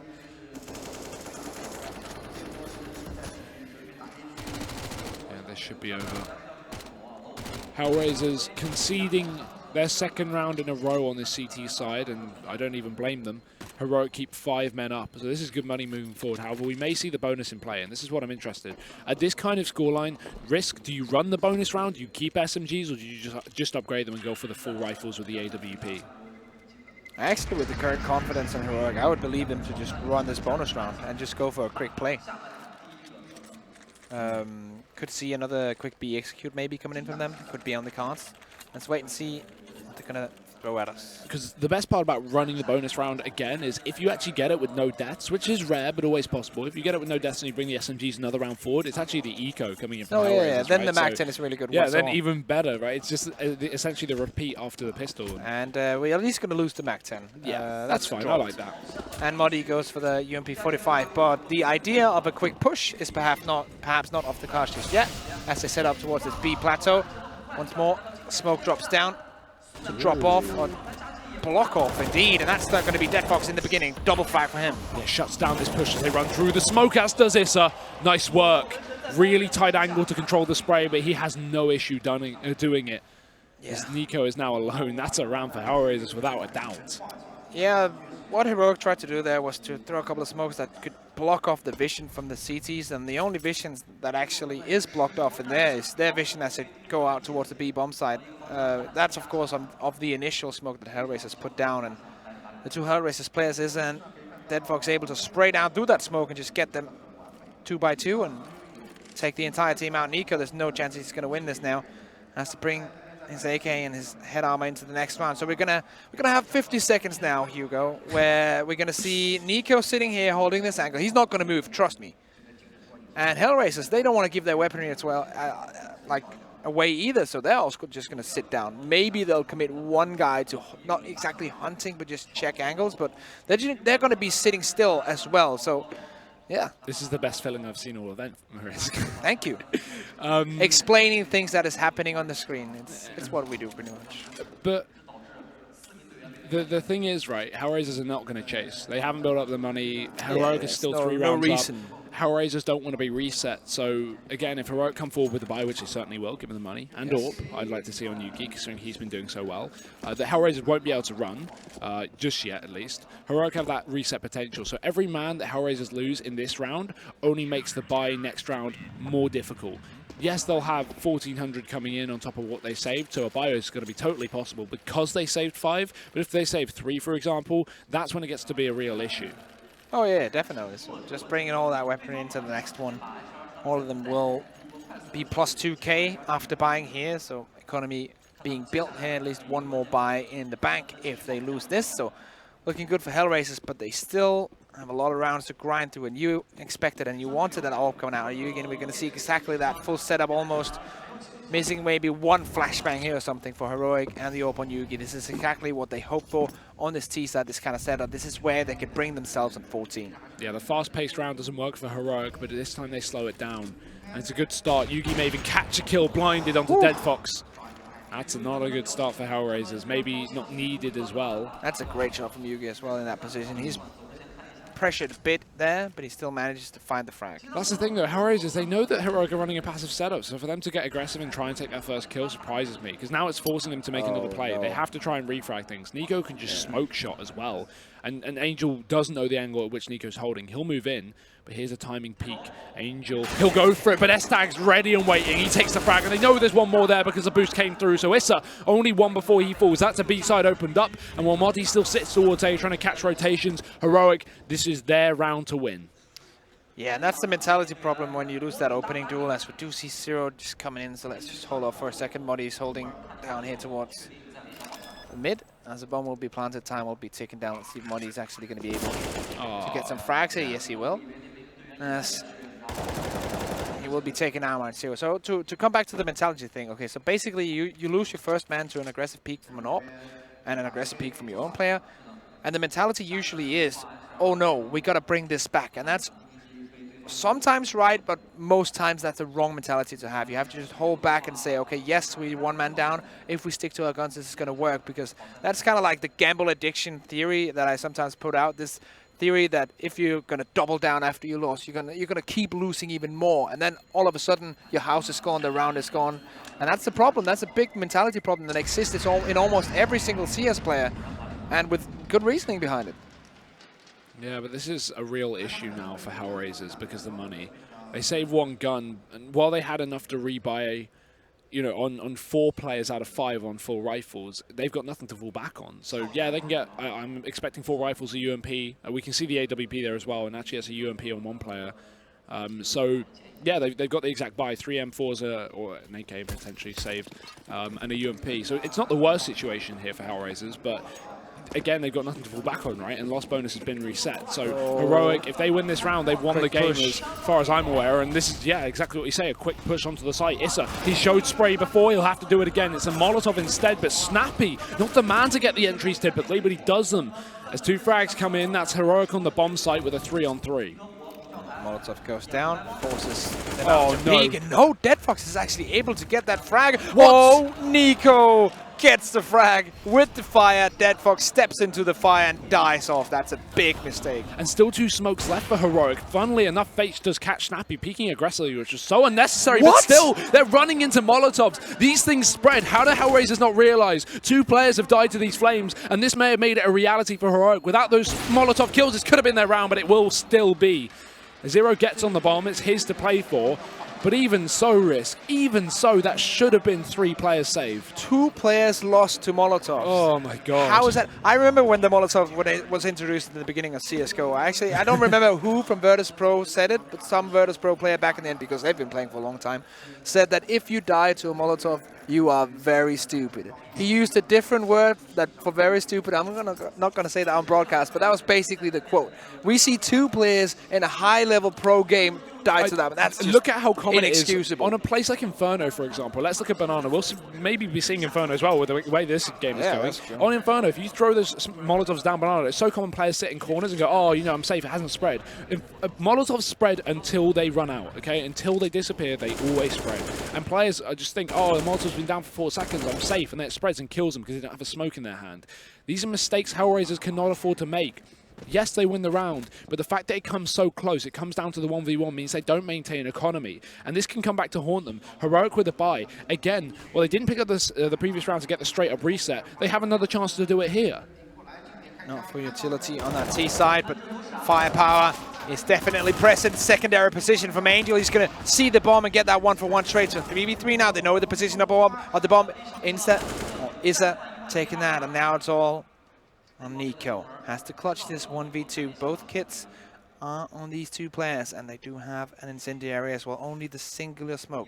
Yeah, this should be over. Hellraisers conceding their second round in a row on this CT side, and I don't even blame them. Heroic keep 5 men up. So this is good money moving forward. However, we may see the bonus in play, and this is what I'm interested. At this kind of scoreline, Risk, do you run the bonus round, do you keep SMGs, or do you just upgrade them and go for the full rifles with the AWP? Actually, with the current confidence in Heroic, I would believe them to just run this bonus round and just go for a quick play. Could see another quick B execute maybe coming in from them. Could be on the cards. Let's wait and see what they're going to throw at us. Because the best part about running the bonus round again is if you actually get it with no deaths, which is rare but always possible, if you get it with no deaths and you bring the SMGs another round forward, it's actually the eco coming in from yeah. Then right? the MAC-10 is really good. Yeah, then even better, right? It's just essentially the repeat after the pistol. And we're at least going to lose the MAC-10. Yeah, that's fine. I like that. And Muddy goes for the UMP-45, but the idea of a quick push is perhaps not off the cards just yet, as they set up towards this B plateau. Once more, smoke drops down to drop off, or block off indeed, and that's not going to be Dead Fox in the beginning. Double frag for him. Yeah, shuts down this push as they run through the smoke, as does Issa. Nice work. Really tight angle to control the spray, but he has no issue doing it. Yeah. As Nico is now alone. That's a round for Hellraisers without a doubt. Yeah, what Heroic tried to do there was to throw a couple of smokes that could block off the vision from the CTs, and the only vision that actually is blocked off in there is their vision as they go out towards the B bomb side. That's of course of the initial smoke that Hellraisers put down, and the two Hellraisers players isn't Dead Fox able to spray down through that smoke and just get them 2 by 2 and take the entire team out. Nico, there's no chance he's going to win this now. Has to bring his AK and his head armor into the next round. So we're gonna have 50 seconds now, Hugo, where we're gonna see Nico sitting here holding this angle. He's not gonna move, trust me. And Hellraisers, they don't want to give their weaponry as well, like away either. So they're also just gonna sit down. Maybe they'll commit one guy to not exactly hunting, but just check angles. But they're gonna be sitting still as well. So. Yeah. This is the best feeling I've seen all event, Risk. Thank you. Explaining things that is happening on the screen. It's what we do pretty much. But the thing is, right, Hellraisers are not going to chase. They haven't built up the money. Heroic is still 3 rounds up. Hellraisers don't want to be reset. So, again, if Heroic come forward with the buy, which they certainly will, given the money, and AWP, I'd like to see on Yugi, considering he's been doing so well, the Hellraisers won't be able to run, just yet at least. Heroic have that reset potential. So every man that Hellraisers lose in this round only makes the buy next round more difficult. Yes, they'll have 1,400 coming in on top of what they saved, so a buy is going to be totally possible because they saved 5. But if they save 3, for example, that's when it gets to be a real issue. Oh yeah, definitely. So just bringing all that weaponry into the next one. All of them will be plus 2k after buying here, so economy being built here, at least one more buy in the bank if they lose this. So looking good for Hellraisers, but they still have a lot of rounds to grind through, and you expected and you wanted that AWP coming out. We're going to see exactly that full setup, almost missing maybe one flashbang here or something for Heroic and the AWP on Yugi. This is exactly what they hope for on this T side, this kind of setup. This is where they could bring themselves on 14. Yeah, the fast-paced round doesn't work for Heroic, but this time they slow it down. And it's a good start. Yugi may even catch a kill blinded onto Dead Fox. That's not a good start for Hellraisers. Maybe not needed as well. That's a great shot from Yugi as well in that position. He's pressured a bit there, but he still manages to find the frag. That's the thing though, Hellraisers, they know that Heroic are running a passive setup, so for them to get aggressive and try and take that first kill surprises me, because now it's forcing them to make another play. No. They have to try and refrag things. Nico can just smoke shot as well, and Angel doesn't know the angle at which Nico's holding. He'll move in, but here's a timing peek. Angel, he'll go for it, but S-Tag's ready and waiting. He takes the frag, and they know there's one more there because the boost came through, so Issa, only one before he falls. That's a B side opened up, and while Modi still sits towards A, trying to catch rotations, Heroic, this is their round to win. Yeah, and that's the mentality problem when you lose that opening duel, as we do see Zero just coming in, so let's just hold off for a second. Modi's holding down here towards the mid. As the bomb will be planted, time will be ticking down. Let's see if Modi's actually going to be able to get some frags here. Yes, he will. Yes. He will be taking out on Zero. So to come back to the mentality thing, okay, so basically you lose your first man to an aggressive peek from an AWP and an aggressive peek from your own player, and the mentality usually is, oh no, we got to bring this back, and that's sometimes right, but most times that's the wrong mentality to have. You have to just hold back and say, okay, yes, we one man down. If we stick to our guns, this is going to work, because that's kind of like the gamble addiction theory that I sometimes put out. This theory that if you're going to double down after you lost, you're going to keep losing even more, and then all of a sudden your house is gone, the round is gone, and that's the problem. That's a big mentality problem that exists in almost every single CS player, and with good reasoning behind it. Yeah, but this is a real issue now for Hellraisers because of the money. They saved one gun, and while they had enough to rebuy, you know, on 4 players out of 5 on full rifles, they've got nothing to fall back on. So yeah, they can get. I'm expecting 4 rifles, a UMP. We can see the AWP there as well, and actually has a UMP on 1 player. So yeah, they've got the exact buy, 3 M4s or an AK potentially saved, and a UMP. So it's not the worst situation here for Hellraisers, but again, they've got nothing to fall back on, right? And lost bonus has been reset. So Heroic, if they win this round, they've won the game as far as I'm aware. And this is, yeah, exactly what you say, a quick push onto the site. Issa, he showed spray before, he'll have to do it again. It's a Molotov instead, but Snappy, not the man to get the entries typically, but he does them. As 2 frags come in, that's Heroic on the bomb site with a 3-on-3. Molotov goes down, forces them Oh, out to no. peek, and no, Deadfox is actually able to get that frag. Whoa, Nico gets the frag with the fire. Deadfox steps into the fire and dies off. That's a big mistake. And still 2 smokes left for Heroic. Funnily enough, Fates does catch Snappy peeking aggressively, which is so unnecessary. What? But still, they're running into Molotovs. These things spread. How do Hellraisers not realize 2 players have died to these flames? And this may have made it a reality for Heroic. Without those Molotov kills, this could have been their round, but it will still be. Zero gets on the bomb. It's his to play for. But even so, Risk, even so, that should have been 3 players saved. 2 players lost to Molotovs. Oh my god. How is that? I remember when the Molotov when it was introduced in the beginning of CSGO. I don't remember who from Virtus Pro said it, but some Virtus Pro player back in the end, because they've been playing for a long time, said that if you die to a Molotov, you are very stupid. He used a different word that for very stupid. I'm not gonna say that on broadcast, but that was basically the quote. We see 2 players in a high-level pro game die to that, but that's just look at how common it is inexcusable. on a place like Inferno, for example. Let's look at Banana. We'll maybe be seeing Inferno as well with the way this game is going. that's true. On Inferno, if you throw those Molotovs down Banana, it's so common players sit in corners and go, oh, you know, I'm safe, it hasn't spread. If Molotovs spread until they run out, okay? Until they disappear, they always spread. And players just think, oh, the Molotov's been down for 4 seconds, I'm safe, and then it spreads and kills them because they don't have a smoke in their hand. These are mistakes Hellraisers cannot afford to make. Yes, they win the round, but the fact that it comes so close, it comes down to the 1v1, means they don't maintain economy. And this can come back to haunt them. Heroic with a buy. Again, well, they didn't pick up this, the previous round to get the straight-up reset. They have another chance to do it here. Not for utility on that T side, but firepower is definitely present. Secondary position from Angel. He's going to see the bomb and get that 1-for-1 trade. So 3v3 now. They know the position of the bomb. Issa taking that, and now it's all on Nico. Has to clutch this 1v2. Both kits are on these 2 players, and they do have an incendiary as well. Only the singular smoke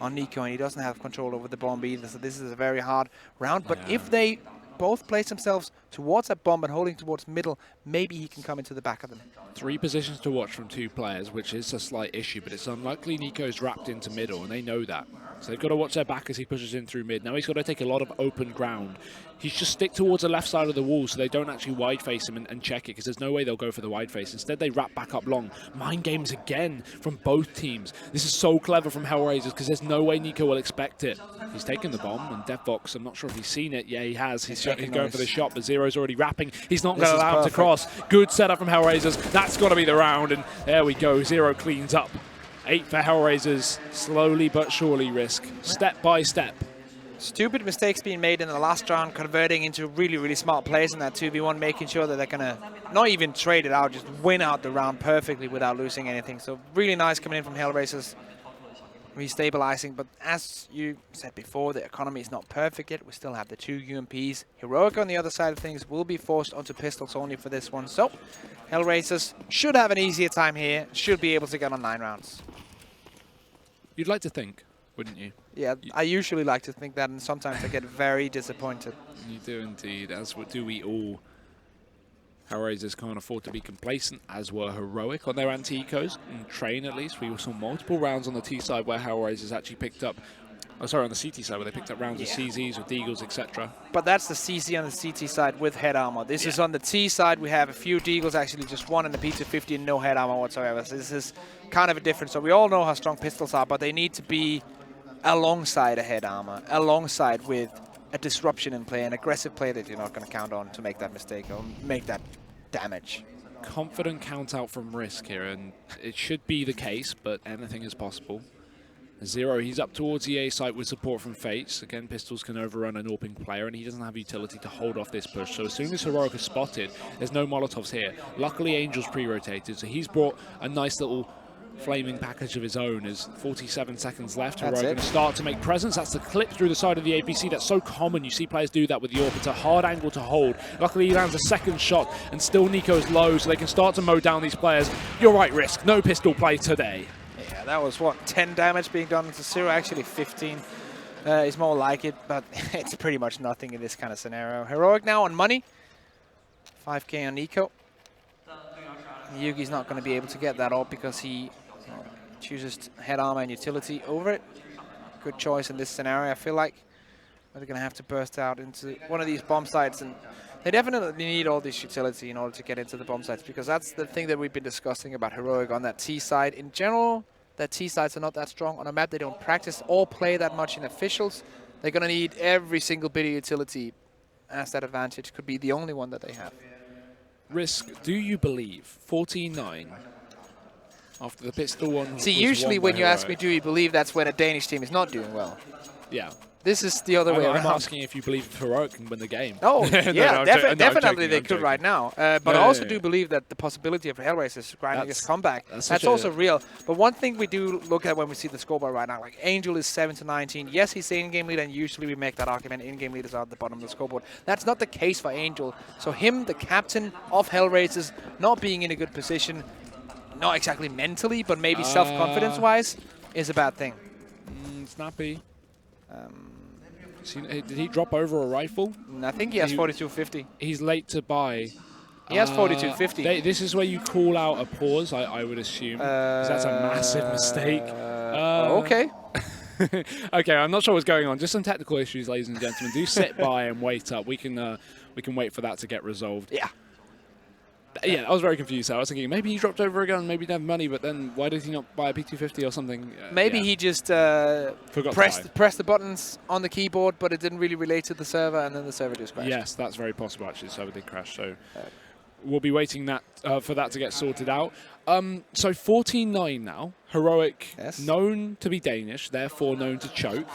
on Nico, and he doesn't have control over the bomb either. So this is a very hard round. But if they both place themselves towards that bomb and holding towards middle, maybe he can come into the back of them. 3 positions to watch from 2 players, which is a slight issue, but it's unlikely Nico's wrapped into middle, and they know that. So they've got to watch their back as he pushes in through mid. Now he's got to take a lot of open ground. He's just stick towards the left side of the wall so they don't actually wide face him and check it, because there's no way they'll go for the wide face. Instead, they wrap back up long. Mind games again from both teams. This is so clever from Hellraisers because there's no way Nico will expect it. He's taken the bomb, and Deathbox, I'm not sure if he's seen it. Yeah, he has. He's going for the shot, but Zero's already wrapping. He's not going to allow him to cross. Good setup from Hellraisers. That's got to be the round, and there we go. Zero cleans up. 8 for Hellraisers. Slowly but surely, Risk. Step by step. Stupid mistakes being made in the last round, converting into really, really smart plays in that 2v1, making sure that they're going to not even trade it out, just win out the round perfectly without losing anything. So really nice coming in from Hellraisers, restabilizing. But as you said before, the economy is not perfect yet. We still have the 2 UMPs. Heroic on the other side of things will be forced onto pistols only for this one. So Hellraisers should have an easier time here, should be able to get on 9 rounds. You'd like to think, wouldn't you? Yeah, I usually like to think that, and sometimes I get very disappointed. You do indeed, as do we all. Hellraisers can't afford to be complacent, as were Heroic on their anti-ecos. In train, at least, we saw multiple rounds on the T side where Hellraisers actually picked up, on the CT side where they picked up rounds of CZs with Deagles, etc. But that's the CZ on the CT side with head armor. This is on the T side. We have a few Deagles, actually just one in the P250 and no head armor whatsoever. So this is kind of a difference. So we all know how strong pistols are, but they need to be alongside a head armor, alongside with a disruption in play, an aggressive play that you're not going to count on to make that mistake or make that damage. Confident count out from Risk here, and it should be the case, but anything is possible. Zero, he's up towards the A site with support from Fates. Again, Pistols can overrun an AWPing player, and he doesn't have utility to hold off this push. So as soon as Heroic is spotted, there's no Molotovs here. Luckily, Angel's pre-rotated, so he's brought a nice little flaming package of his own. There's 47 seconds left. Heroic going to start to make presence. That's the clip through the side of the APC. That's so common. You see players do that with the AWP. It's a hard angle to hold. Luckily, he lands a second shot, and still Nico's low, so they can start to mow down these players. You're right, Risk. No pistol play today. Yeah, that was, what, 10 damage being done to 0? Actually, 15 is more like it, but it's pretty much nothing in this kind of scenario. Heroic now on money. 5k on Nico. Yugi's not going to be able to get that off because he chooses head armor and utility over it. Good choice in this scenario, I feel like. They're going to have to burst out into one of these bomb sites, and they definitely need all this utility in order to get into the bomb sites, because that's the thing that we've been discussing about Heroic on that T side. In general, their T sides are not that strong on a map. They don't practice or play that much in officials. They're going to need every single bit of utility as that advantage could be the only one that they have. Risk, do you believe 14-9 after the pistol one? See, usually when you ask me, do you believe, that's when a Danish team is not doing well. Yeah. This is the other way around. I'm asking if you believe Heroic can win the game. Oh, yeah, definitely they I'm could joking. right now. But I also do believe that the possibility of Hellraisers grinding his comeback, that's also real. But one thing we do look at when we see the scoreboard right now, like Angel is 7-19. Yes, he's the in-game leader, and usually we make that argument, in-game leaders are at the bottom of the scoreboard. That's not the case for Angel. So him, the captain of Hellraisers, not being in a good position, not exactly mentally, but maybe self-confidence-wise, is a bad thing. Snappy. Did he drop over a rifle? I think he has 4250. He's late to buy. He has 4250. This is where you call out a pause, I would assume. 'Cause that's a massive mistake. Okay. Okay, I'm not sure what's going on. Just some technical issues, ladies and gentlemen. Do sit by and wait up. We can wait for that to get resolved. Yeah. Yeah, I was very confused. I was thinking maybe he dropped over a gun, maybe he didn't have money, but then why did he not buy a P250 or something? Maybe he just pressed the buttons on the keyboard, but it didn't really relate to the server, and then the server just crashed. Yes, that's very possible, actually. The server did crash, so we'll be waiting for that to get sorted out. So 14-9 now. Heroic, known to be Danish, therefore known to choke.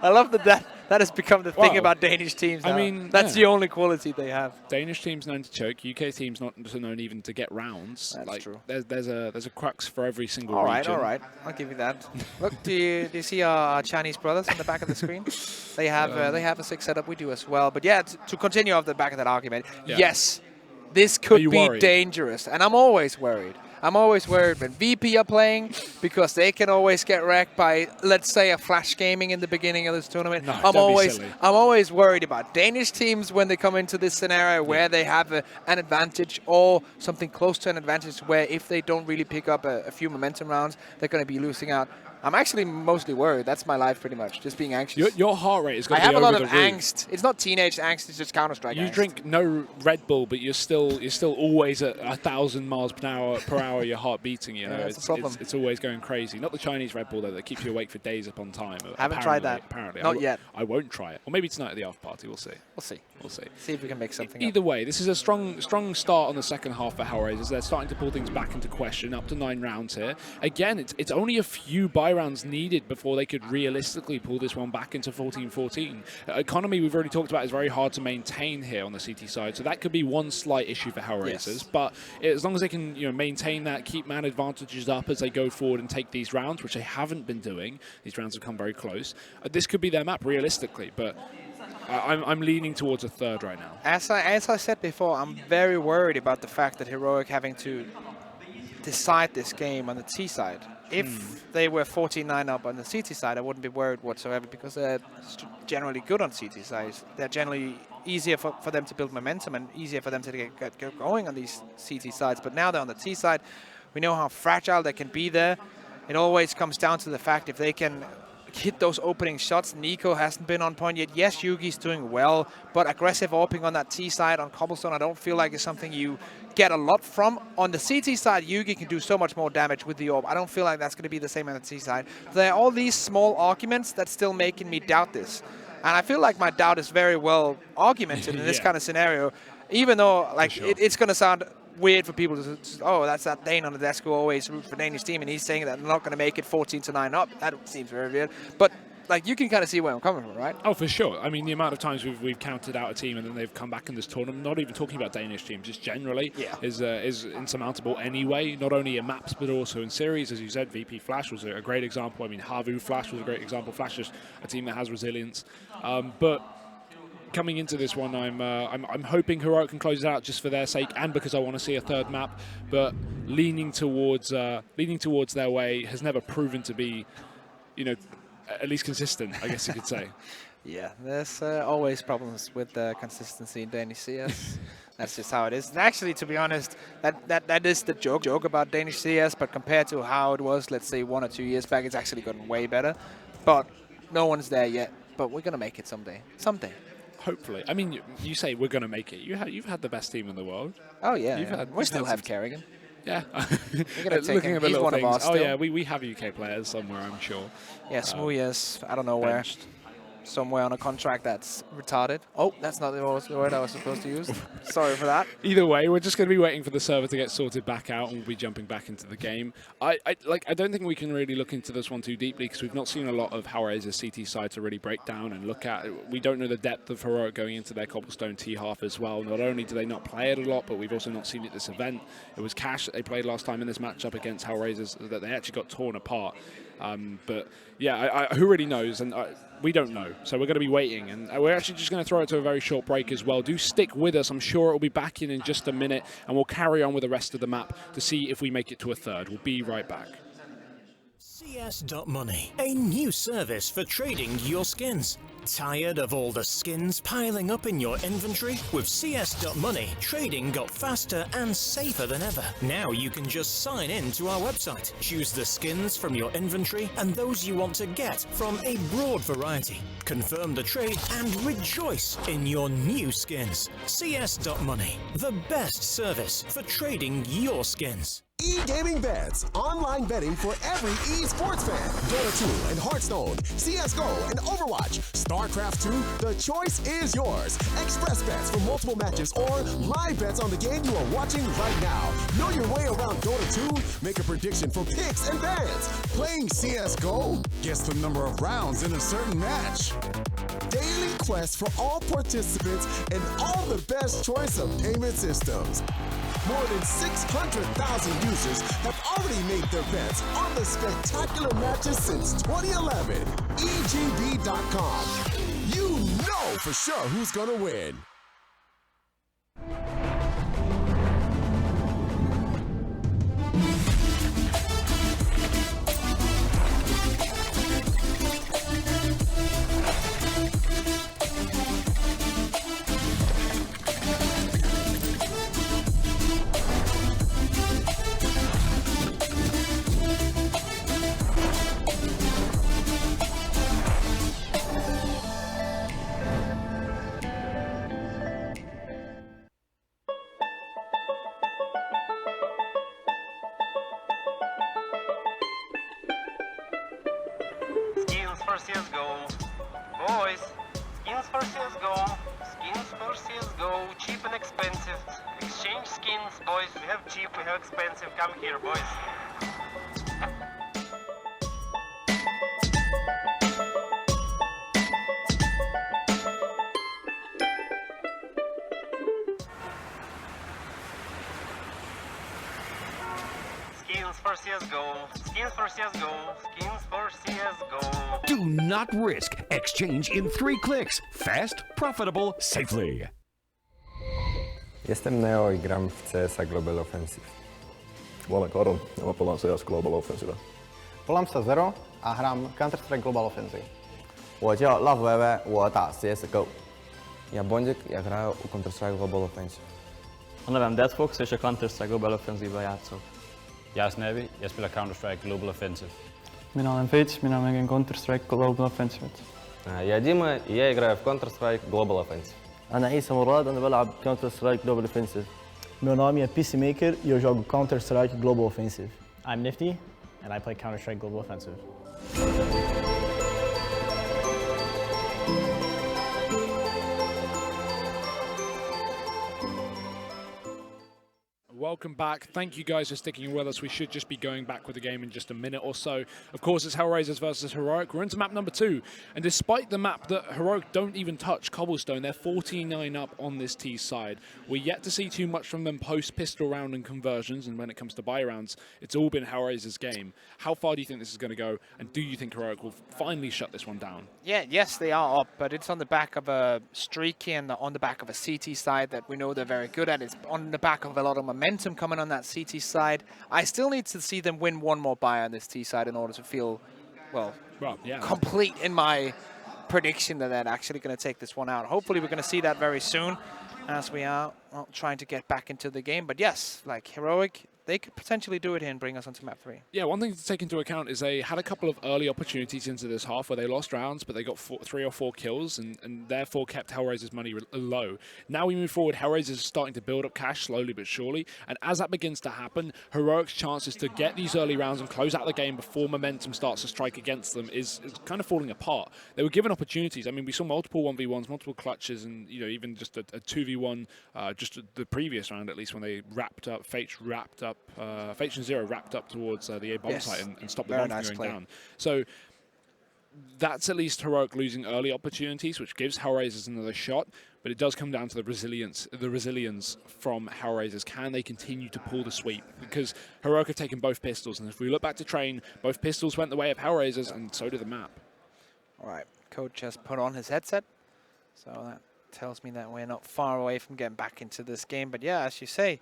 I love that has become the thing about Danish teams now. I mean, that's the only quality they have. Danish teams known to choke. UK teams not known even to get rounds. That's true. There's a crux for every single region. All right. I'll give you that. Look, do you see our Chinese brothers on the back of the screen? They have a sick setup. We do as well. But yeah, to continue off the back of that argument, yes, this could be dangerous, and I'm always worried. I'm always worried when VP are playing, because they can always get wrecked by, let's say, a flash gaming in the beginning of this tournament. No, I'm always worried about Danish teams when they come into this scenario where they have an advantage or something close to an advantage, where if they don't really pick up a few momentum rounds, they're going to be losing out. I'm actually mostly worried. That's my life, pretty much, just being anxious. Your heart rate is going to be over the roof. I have a lot of angst. It's not teenage angst. It's just Counter-Strike angst. You drink no Red Bull, but you're still always at 1,000 miles per hour. Your heart beating. You know, that's the problem. It's always going crazy. Not the Chinese Red Bull though, that keeps you awake for days upon time. I haven't tried that. Apparently, not yet. I won't try it. Or maybe tonight at the after party. We'll see. We'll see. See if we can make something. Either way, this is a strong start on the second half for Hellraisers. They're starting to pull things back into question. Up to 9 rounds here. Again, it's only a few buy rounds needed before they could realistically pull this one back into 14-14. Economy, we've already talked about, is very hard to maintain here on the CT side, so that could be one slight issue for Hellraisers. Yes. But as long as they can maintain that, keep man advantages up as they go forward and take these rounds, which they haven't been doing. These rounds have come very close. This could be their map realistically, but I'm leaning towards a third right now. As I said before, I'm very worried about the fact that Heroic having to decide this game on the T side. If they were 14-9 up on the CT side, I wouldn't be worried whatsoever, because they're generally good on CT sides. They're generally easier for them to build momentum and easier for them to get going on these CT sides. But now they're on the T side. We know how fragile they can be there. It always comes down to the fact if they can hit those opening shots. Nico hasn't been on point yet. Yes, Yugi's doing well, but aggressive AWPing on that T side on cobblestone, I don't feel like it's something you get a lot from. On the CT side, Yugi can do so much more damage with the AWP. I don't feel like that's going to be the same on the T side. There are all these small arguments that's still making me doubt this. And I feel like my doubt is very well argumented in this kind of scenario, even though like it's going to sound weird for people to, oh, that's that Dane on the desk who always roots for Danish team, and he's saying that they're not going to make it 14-9 up. That seems very weird. But like, you can kind of see where I'm coming from, right? Oh, for sure. I mean, the amount of times we've counted out a team and then they've come back in this tournament, not even talking about Danish teams, just generally, is insurmountable anyway, not only in maps but also in series. As you said, VP Flash was a great example. I mean, Havu Flash was a great example. Flash is a team that has resilience. But coming into this one, I'm hoping Heroic can close it out just for their sake and because I want to see a third map. But leaning towards their way has never proven to be, you know, at least consistent, I guess you could say. Yeah, there's always problems with consistency in Danish CS. That's just how it is. And actually, to be honest, that is the joke about Danish CS, but compared to how it was, let's say, 1 or 2 years back, it's actually gotten way better. But no one's there yet. But we're going to make it someday. Someday. Hopefully. I mean, you say we're going to make it. You've had the best team in the world. Oh, yeah. We still have Kerrigan. Yeah. We're going to take him. He's one of us. Oh, yeah, we have UK players somewhere, I'm sure. Yeah, Smooyas, I don't know where. Somewhere on a contract that's retarded. Oh, that's not the word I was supposed to use. Sorry for that. Either way, we're just going to be waiting for the server to get sorted back out and we'll be jumping back into the game. I don't think we can really look into this one too deeply because we've not seen a lot of Hellraiser's CT side to really break down and look at. We don't know the depth of Heroic going into their cobblestone T-half as well. Not only do they not play it a lot, but we've also not seen it at this event. It was Cash that they played last time in this matchup against Hellraisers that they actually got torn apart. But yeah, who really knows? And we don't know. So we're going to be waiting. And we're actually just going to throw it to a very short break as well. Do stick with us. I'm sure it will be back in just a minute. And we'll carry on with the rest of the map to see if we make it to a third. We'll be right back. CS.money, a new service for trading your skins. Tired of all the skins piling up in your inventory? With CS.money, trading got faster and safer than ever. Now you can just sign in to our website, choose the skins from your inventory and those you want to get from a broad variety. Confirm the trade and rejoice in your new skins. CS.money, the best service for trading your skins. E-gaming bets, online betting for every esports fan. Dota 2 and Hearthstone, CSGO and Overwatch, StarCraft 2, the choice is yours. Express bets for multiple matches or live bets on the game you are watching right now. Know your way around Dota 2? Make a prediction for picks and bans. Playing CSGO? Guess the number of rounds in a certain match. Daily quests for all participants and all the best choice of payment systems. More than 600,000 users have already made their bets on the spectacular matches since 2011. EGB.com. You know for sure who's gonna win. For CSGO. Boys, skins for CSGO. Skins for CSGO. Cheap and expensive. Exchange skins, boys. We have cheap, we have expensive. Come here, boys. Skins for CSGO. Skins for CSGO. Skins for CSGO. Do not risk. Exchange in 3 clicks. Fast, profitable, safely. Jestem Neo i gram w CS Global Offensive. Volám Karol, ja volám CS Global Offensive. Volám se Zero a hrám Counter-Strike Global Offensive. 我叫 LoveWewe, 我打 CSGO. Ja Bondik, ja grаю u Counter-Strike Global Offensive. A nevem Deadfox és a Counter-Strike Global Offensive-ban játszok. Jeg er Snappy, jeg spiller Counter-Strike Global Offensive. Mina olen Fates, mina mängin Counter-Strike Global Offensive. Я Дима, и я играю в Counter-Strike Global Offensive. أنا عيسى مراد أنا بلعب Counter-Strike Global Offensive. Meu nome é Peacemaker e eu jogo Counter-Strike Global Offensive. I'm Nifty and I play Counter-Strike Global Offensive. welcome back. Thank you guys for sticking with us. We should just be going back with the game in just a minute or so. Of course, it's Hellraisers versus Heroic. We're into map number 2. And despite the map that Heroic don't even touch cobblestone, they're 49 up on this T side. We're yet to see too much from them post-pistol round and conversions, and when it comes to buy rounds, it's all been Hellraisers' game. How far do you think this is going to go, and do you think Heroic will finally shut this one down? Yeah, yes, they are up, but it's on the back of a streaky and on the back of a CT side that we know they're very good at. It's on the back of a lot of momentum coming on that CT side. I still need to see them win one more buy on this T side in order to feel, well yeah, complete in my prediction that they're actually going to take this one out. Hopefully we're going to see that very soon as we are trying to get back into the game. But yes, like Heroic, they could potentially do it here and bring us onto map 3. Yeah, one thing to take into account is they had a couple of early opportunities into this half where they lost rounds, but they got 3 or 4 kills and therefore kept Hellraiser's money low. Now we move forward, Hellraiser's starting to build up cash slowly but surely, and as that begins to happen, Heroic's chances to get these early rounds and close out the game before momentum starts to strike against them is kind of falling apart. They were given opportunities. I mean, we saw multiple 1v1s, multiple clutches, and even just a 2v1 just the previous round at least when they wrapped up, Fates and Zero wrapped up towards the A bomb site and stopped the bomb from going down. So that's at least Heroic losing early opportunities, which gives Hellraisers another shot. But it does come down to the resilience from Hellraisers. Can they continue to pull the sweep? Because Heroic have taken both pistols, and if we look back to Train, both pistols went the way of Hellraisers, and so did the map. All right, Coach has put on his headset, so that tells me that we're not far away from getting back into this game. But yeah, as you say,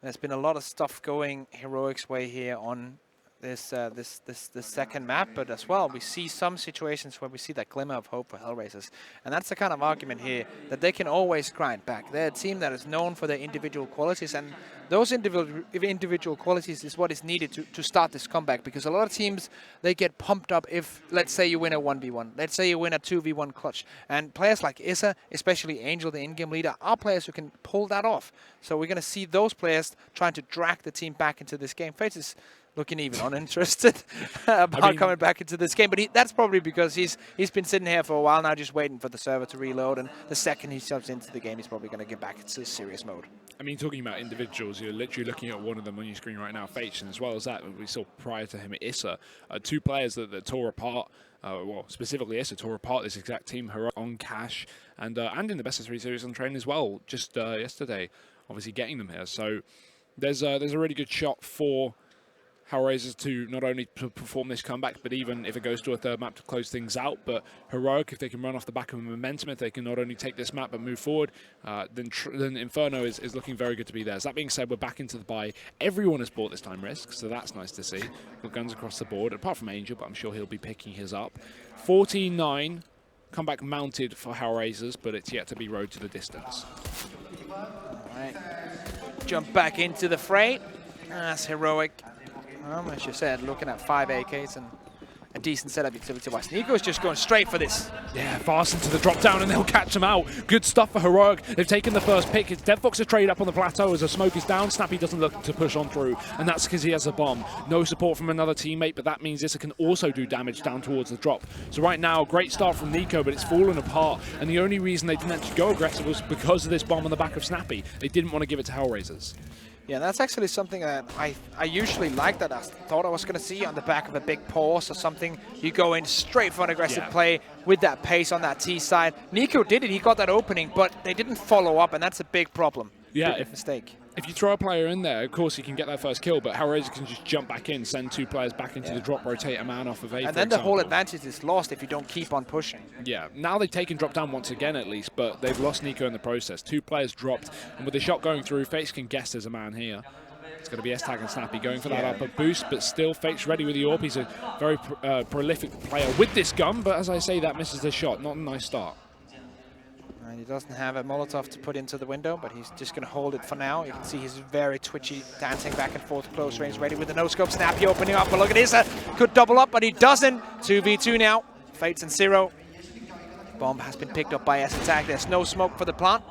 there's been a lot of stuff going Heroic's way here on this this second map, but as well we see some situations where we see that glimmer of hope for Hellraisers, and that's the kind of argument here that they can always grind back. They're a team that is known for their individual qualities, and those individual qualities is what is needed to start this comeback, because a lot of teams, they get pumped up if, let's say, you win a 1v1, let's say you win a 2v1 clutch, and players like Issa, especially Angel, the in-game leader, are players who can pull that off. So we're going to see those players trying to drag the team back into this game. Fates is looking even uninterested about coming back into this game, but that's probably because he's been sitting here for a while now, just waiting for the server to reload, and the second he jumps into the game, he's probably going to get back into serious mode. I mean, talking about individuals, you're literally looking at one of them on your screen right now, Fates, and as well as that, we saw prior to him Issa, 2 players that tore apart, well, specifically Issa tore apart this exact team, Heroic on Cash, and in the best of 3 series on Train as well, just yesterday, obviously getting them here. So there's a really good shot for Hellraisers to not only perform this comeback, but even if it goes to a third map to close things out. But Heroic, if they can run off the back of momentum, if they can not only take this map but move forward, then Inferno is looking very good to be there. So that being said, we're back into the buy. Everyone has bought this time Risk, so that's nice to see. Got guns across the board, apart from Angel, but I'm sure he'll be picking his up. 14-9, comeback mounted for Hellraisers, but it's yet to be rode to the distance. All right, jump back into the fray. That's Heroic. As you said, looking at 5 AKs and a decent setup utility-wise. Nico's just going straight for this. Yeah, fast into the drop down and they'll catch him out. Good stuff for Heroic. They've taken the first pick. It's Deadfox to trade up on the plateau as the smoke is down. Snappy doesn't look to push on through, and that's because he has a bomb. No support from another teammate, but that means Issa can also do damage down towards the drop. So right now, great start from Nico, but it's fallen apart, and the only reason they didn't actually go aggressive was because of this bomb on the back of Snappy. They didn't want to give it to Hellraisers. Yeah, that's actually something that I usually like, that I thought I was going to see on the back of a big pause or something. You go in straight for an aggressive play with that pace on that T side. Nico did it, he got that opening, but they didn't follow up, and that's a big problem. Yeah, mistake. If you throw a player in there, of course you can get that first kill, but Hellraiser can just jump back in, send 2 players back into the drop, rotate a man off of A, and then the whole advantage is lost if you don't keep on pushing. Yeah, now they've taken drop down once again at least, but they've lost Nico in the process. 2 players dropped, and with the shot going through, Fates can guess there's a man here. It's going to be S-Tag and Snappy going for that upper boost, but still Fates ready with the AWP. He's a very prolific player with this gun, but as I say, that misses the shot. Not a nice start. And he doesn't have a Molotov to put into the window, but he's just going to hold it for now. You can see he's very twitchy, dancing back and forth, close range, ready with the no-scope. Snappy opening up, but look at this. Could double up, but he doesn't. 2v2 now. Fates and Zero. Bomb has been picked up by S-Attack. There's no smoke for the plant.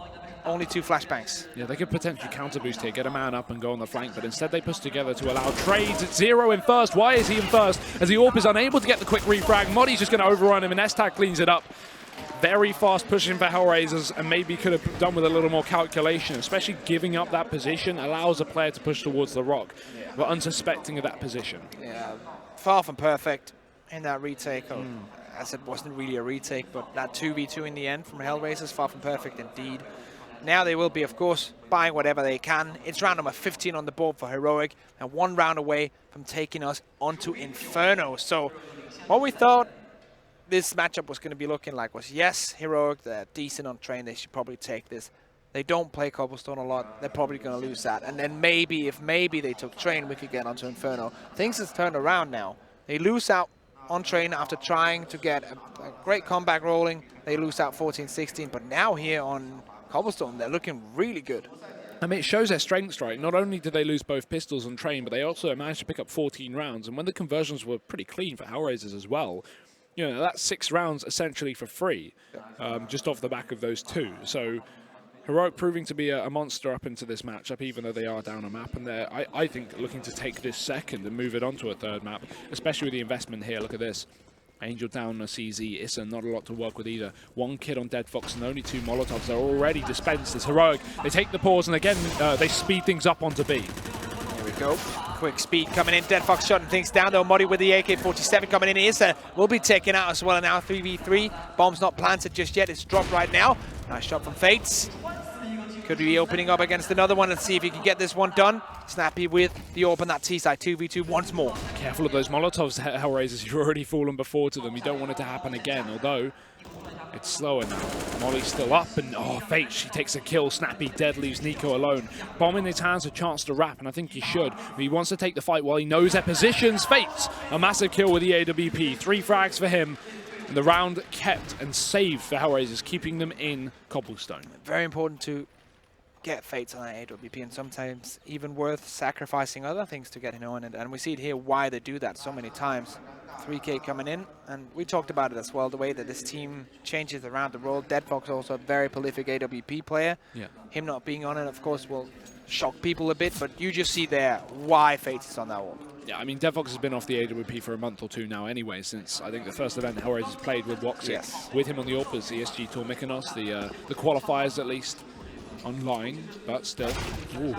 Only 2 flashbangs. Yeah, they could potentially counter boost here, get a man up and go on the flank, but instead they push together to allow trades. It's Zero in first. Why is he in first? As the AWP is unable to get the quick refrag, Moddy's just going to overrun him, and S-Tag cleans it up. very fast pushing for Hellraisers, and maybe could have done with a little more calculation, especially giving up that position allows a player to push towards the rock. We're unsuspecting of that position. Yeah, far from perfect in that retake. As it wasn't really a retake, but that 2v2 in the end from Hellraisers, far from perfect indeed. Now they will be, of course, buying whatever they can. It's round number 15 on the board for Heroic, and 1 round away from taking us onto Inferno. So what we thought this matchup was going to be looking like was, yes, Heroic, they're decent on train, they should probably take this. They don't play cobblestone a lot, they're probably going to lose that. And then maybe, if maybe they took train, we could get onto Inferno. Things have turned around now. They lose out on train after trying to get a great comeback rolling. They lose out 14-16, but now here on cobblestone, they're looking really good. I mean, it shows their strengths, right? Not only did they lose both pistols on train, but they also managed to pick up 14 rounds. And when the conversions were pretty clean for Hellraisers as well, you know, that's 6 rounds essentially for free, just off the back of those 2. So Heroic proving to be a monster up into this matchup, even though they are down a map. And they're, I think, looking to take this second and move it onto a 3rd map, especially with the investment here. Look at this. Angel down a CZ, Issa not a lot to work with either. 1 kid on Dead Fox and only 2 Molotovs are already dispensed as Heroic. They take the pause and again they speed things up onto B. Here we go. Quick speed coming in. Dead Fox shutting things down though. Muddy with the AK-47 coming in. Issa will be taken out as well. And now 3v3. Bomb's not planted just yet. It's dropped right now. Nice shot from Fates. Could be opening up against another one. Let's see if he can get this one done. Snappy with the open that T-side 2v2 once more. Careful of those Molotovs, Hellraisers. You've already fallen before to them. You don't want it to happen again, although it's slower now. Molly's still up, and Fate, she takes a kill. Snappy dead, leaves Nico alone. Bomb in his hands, a chance to wrap, and I think he should. But he wants to take the fight while he knows their positions. Fate's a massive kill with the AWP. 3 frags for him. And the round kept and saved for Hellraisers, keeping them in cobblestone. Very important to get Fates on that AWP, and sometimes even worth sacrificing other things to get him on. And we see it here why they do that so many times. 3K coming in, and we talked about it as well, the way that this team changes around the role. Dead Fox also a very prolific AWP player. Yeah. Him not being on it, of course, will shock people a bit, but you just see there why Fates is on that wall. Yeah, I mean, Dead Fox has been off the AWP for a month or 2 now anyway, since I think the first event Hellraisers played with Woxic. Yes. With him on the AWPers, ESG Tour Mykonos, the qualifiers at least. Online, but still. Ooh.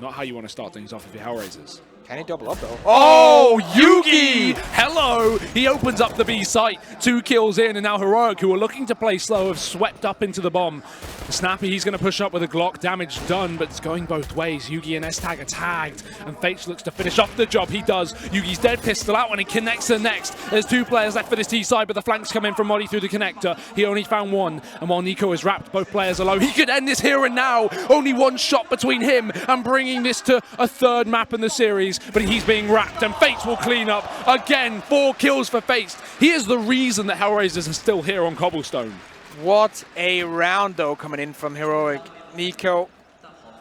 Not how you want to start things off if you're Hellraisers. Can he double up though? Oh, Yugi! Hello! He opens up the B site. 2 kills in, and now Heroic, who are looking to play slow, have swept up into the bomb. Snappy, he's going to push up with a Glock. Damage done, but it's going both ways. Yugi and S-Tag are tagged, and Fates looks to finish off the job. He does. Yugi's dead pistol out when he connects the next. There's 2 players left for this T side, but the flanks come in from Molly through the connector. He only found 1, and while Nico is wrapped, both players are low. He could end this here and now. Only 1 shot between him and bringing this to a 3rd map in the series, but he's being wrapped, and Fates will clean up. Again, 4 kills for Fates. He is the reason that Hellraisers are still here on cobblestone. What a round, though, coming in from Heroic. Nico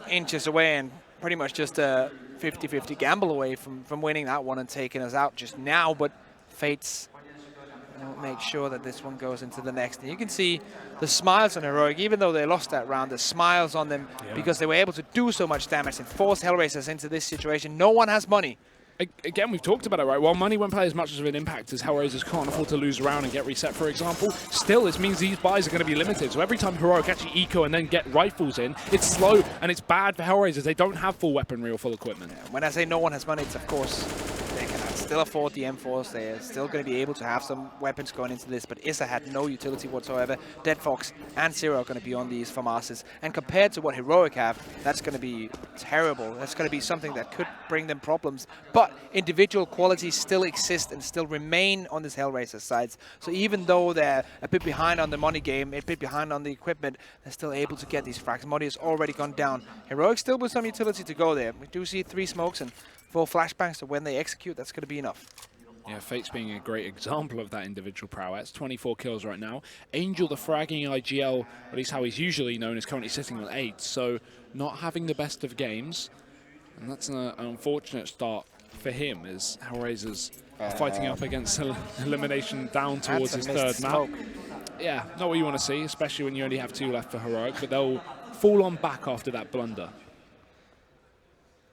inches away and pretty much just a 50-50 gamble away from winning that one and taking us out just now. But Fates will make sure that this one goes into the next. And you can see the smiles on Heroic, even though they lost that round, the smiles on them because they were able to do so much damage and force Hellraisers into this situation. No one has money. Again, we've talked about it, right? While money won't play as much of an impact as Hellraisers can't afford to lose a round and get reset, for example, still this means these buys are going to be limited. So every time Heroic actually eco and then get rifles in, it's slow and it's bad for Hellraisers. They don't have full weaponry or full equipment. Yeah, when I say no one has money, it's of course they can still afford the M4s. They're still going to be able to have some weapons going into this, but Issa had no utility whatsoever. Dead Fox and Zero are going to be on these FAMASes, and compared to what Heroic have, that's going to be terrible. That's going to be something that could bring them problems, but individual qualities still exist and still remain on this Hellraiser sides. So even though they're a bit behind on the money game, a bit behind on the equipment, they're still able to get these frags. Money has already gone down. Heroic still with some utility to go there. We do see 3 smokes and 4 flashbangs, so when they execute, that's going to be enough. Yeah, Fate's being a great example of that individual prowess. 24 kills right now. Angel, the fragging IGL, or at least how he's usually known, is currently sitting on 8, so not having the best of games. And that's an unfortunate start for him, as Hellraisers are fighting up against elimination down towards his 3rd map. Yeah, not what you want to see, especially when you only have 2 left for Heroic, but they'll fall on back after that blunder.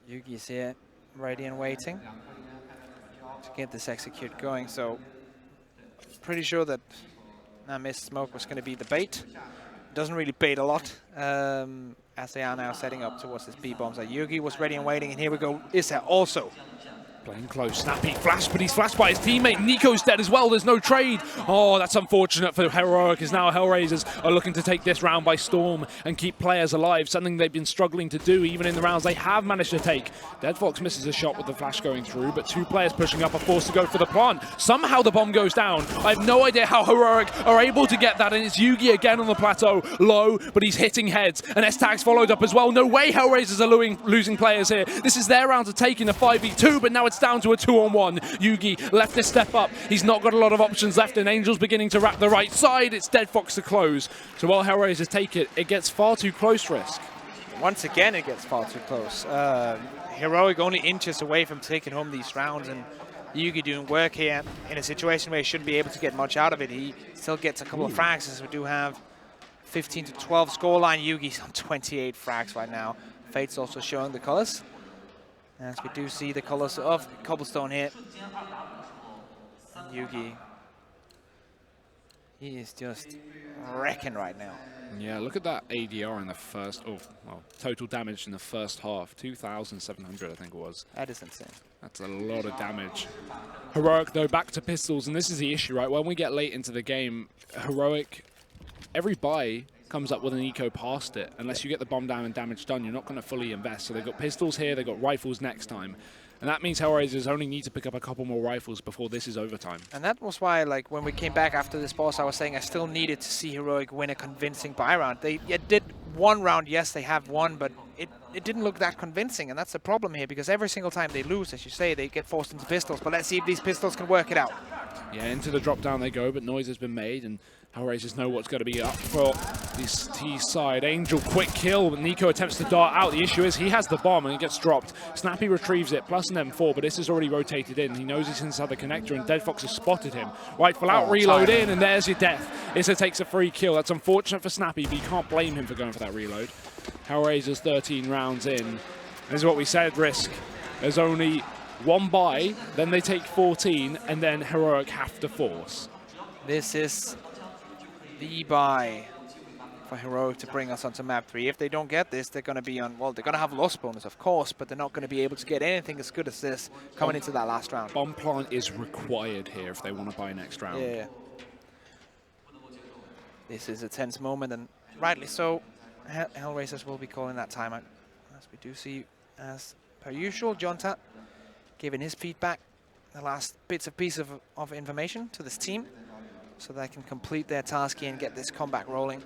Yugi's here, ready and waiting to get this execute going, so pretty sure that Now Mist Smoke was going to be the bait. Doesn't really bait a lot, as they are now setting up towards this B-bomb. So Yugi was ready and waiting, and here we go. Issa also. Playing close, Snappy flash, but he's flashed by his teammate. Nico's dead as well, there's no trade. Oh, that's unfortunate for Heroic, as now Hellraisers are looking to take this round by storm and keep players alive, something they've been struggling to do even in the rounds they have managed to take. Dead Fox misses a shot with the flash going through, but 2 players pushing up are forced to go for the plant. Somehow the bomb goes down. I have no idea how Heroic are able to get that, and it's Yugi again on the plateau, low, but he's hitting heads, and S-Tags followed up as well. No way Hellraisers are losing players here. This is their round to take in a 5v2, but now it's down to a 2-on-1. Yugi left to step up. He's not got a lot of options left, and Angel's beginning to wrap the right side. It's Dead Fox to close. So while Hellraisers take it, it gets far too close, Risk. Once again, it gets far too close. Heroic only inches away from taking home these rounds, and Yugi doing work here in a situation where he shouldn't be able to get much out of it. He still gets a couple of frags, as we do have 15 to 12 scoreline. Yugi's on 28 frags right now. Fate's also showing the colors, as we do see the colors of Cobblestone here. Yugi, he is just wrecking right now. Yeah, look at that ADR in the first, total damage in the first half. 2,700, I think it was. That is insane. That's a lot of damage. Heroic, though, back to pistols, and this is the issue, right? When we get late into the game, Heroic, every buy comes up with an eco past it. Unless you get the bomb down and damage done, you're not going to fully invest. So they've got pistols here, they've got rifles next time. And that means Hellraisers only need to pick up a couple more rifles before this is overtime. And that was why, like, when we came back after this boss, I was saying I still needed to see Heroic win a convincing buy round. They did one round, yes, they have won, but it didn't look that convincing. And that's the problem here, because every single time they lose, as you say, they get forced into pistols. But let's see if these pistols can work it out. Yeah, into the drop down they go, but noise has been made, and Hellraisers know what's going to be up for this T side. Angel, quick kill, but Nico attempts to dart out. The issue is he has the bomb and it gets dropped. Snappy retrieves it, plus an M4, but this is already rotated in. He knows he's inside the connector, and Dead Fox has spotted him. Rightful out, reload in, and there's your death. Issa takes a free kill. That's unfortunate for Snappy, but you can't blame him for going for that reload. Hellraisers 13 rounds in. This is what we said, Risk. There's only one buy, then they take 14, and then Heroic have to force. This is the buy for Heroic to bring us onto map 3. If they don't get this, they're going to be on, well, they're going to have loss bonus, of course, but they're not going to be able to get anything as good as this coming into that last round. Bomb plant is required here if they want to buy next round. Yeah. This is a tense moment, and rightly so. Hellraisers will be calling that timeout. As we do see, as per usual, Jonta giving his feedback, the last piece of information to this team, so they can complete their task here and get this comeback rolling.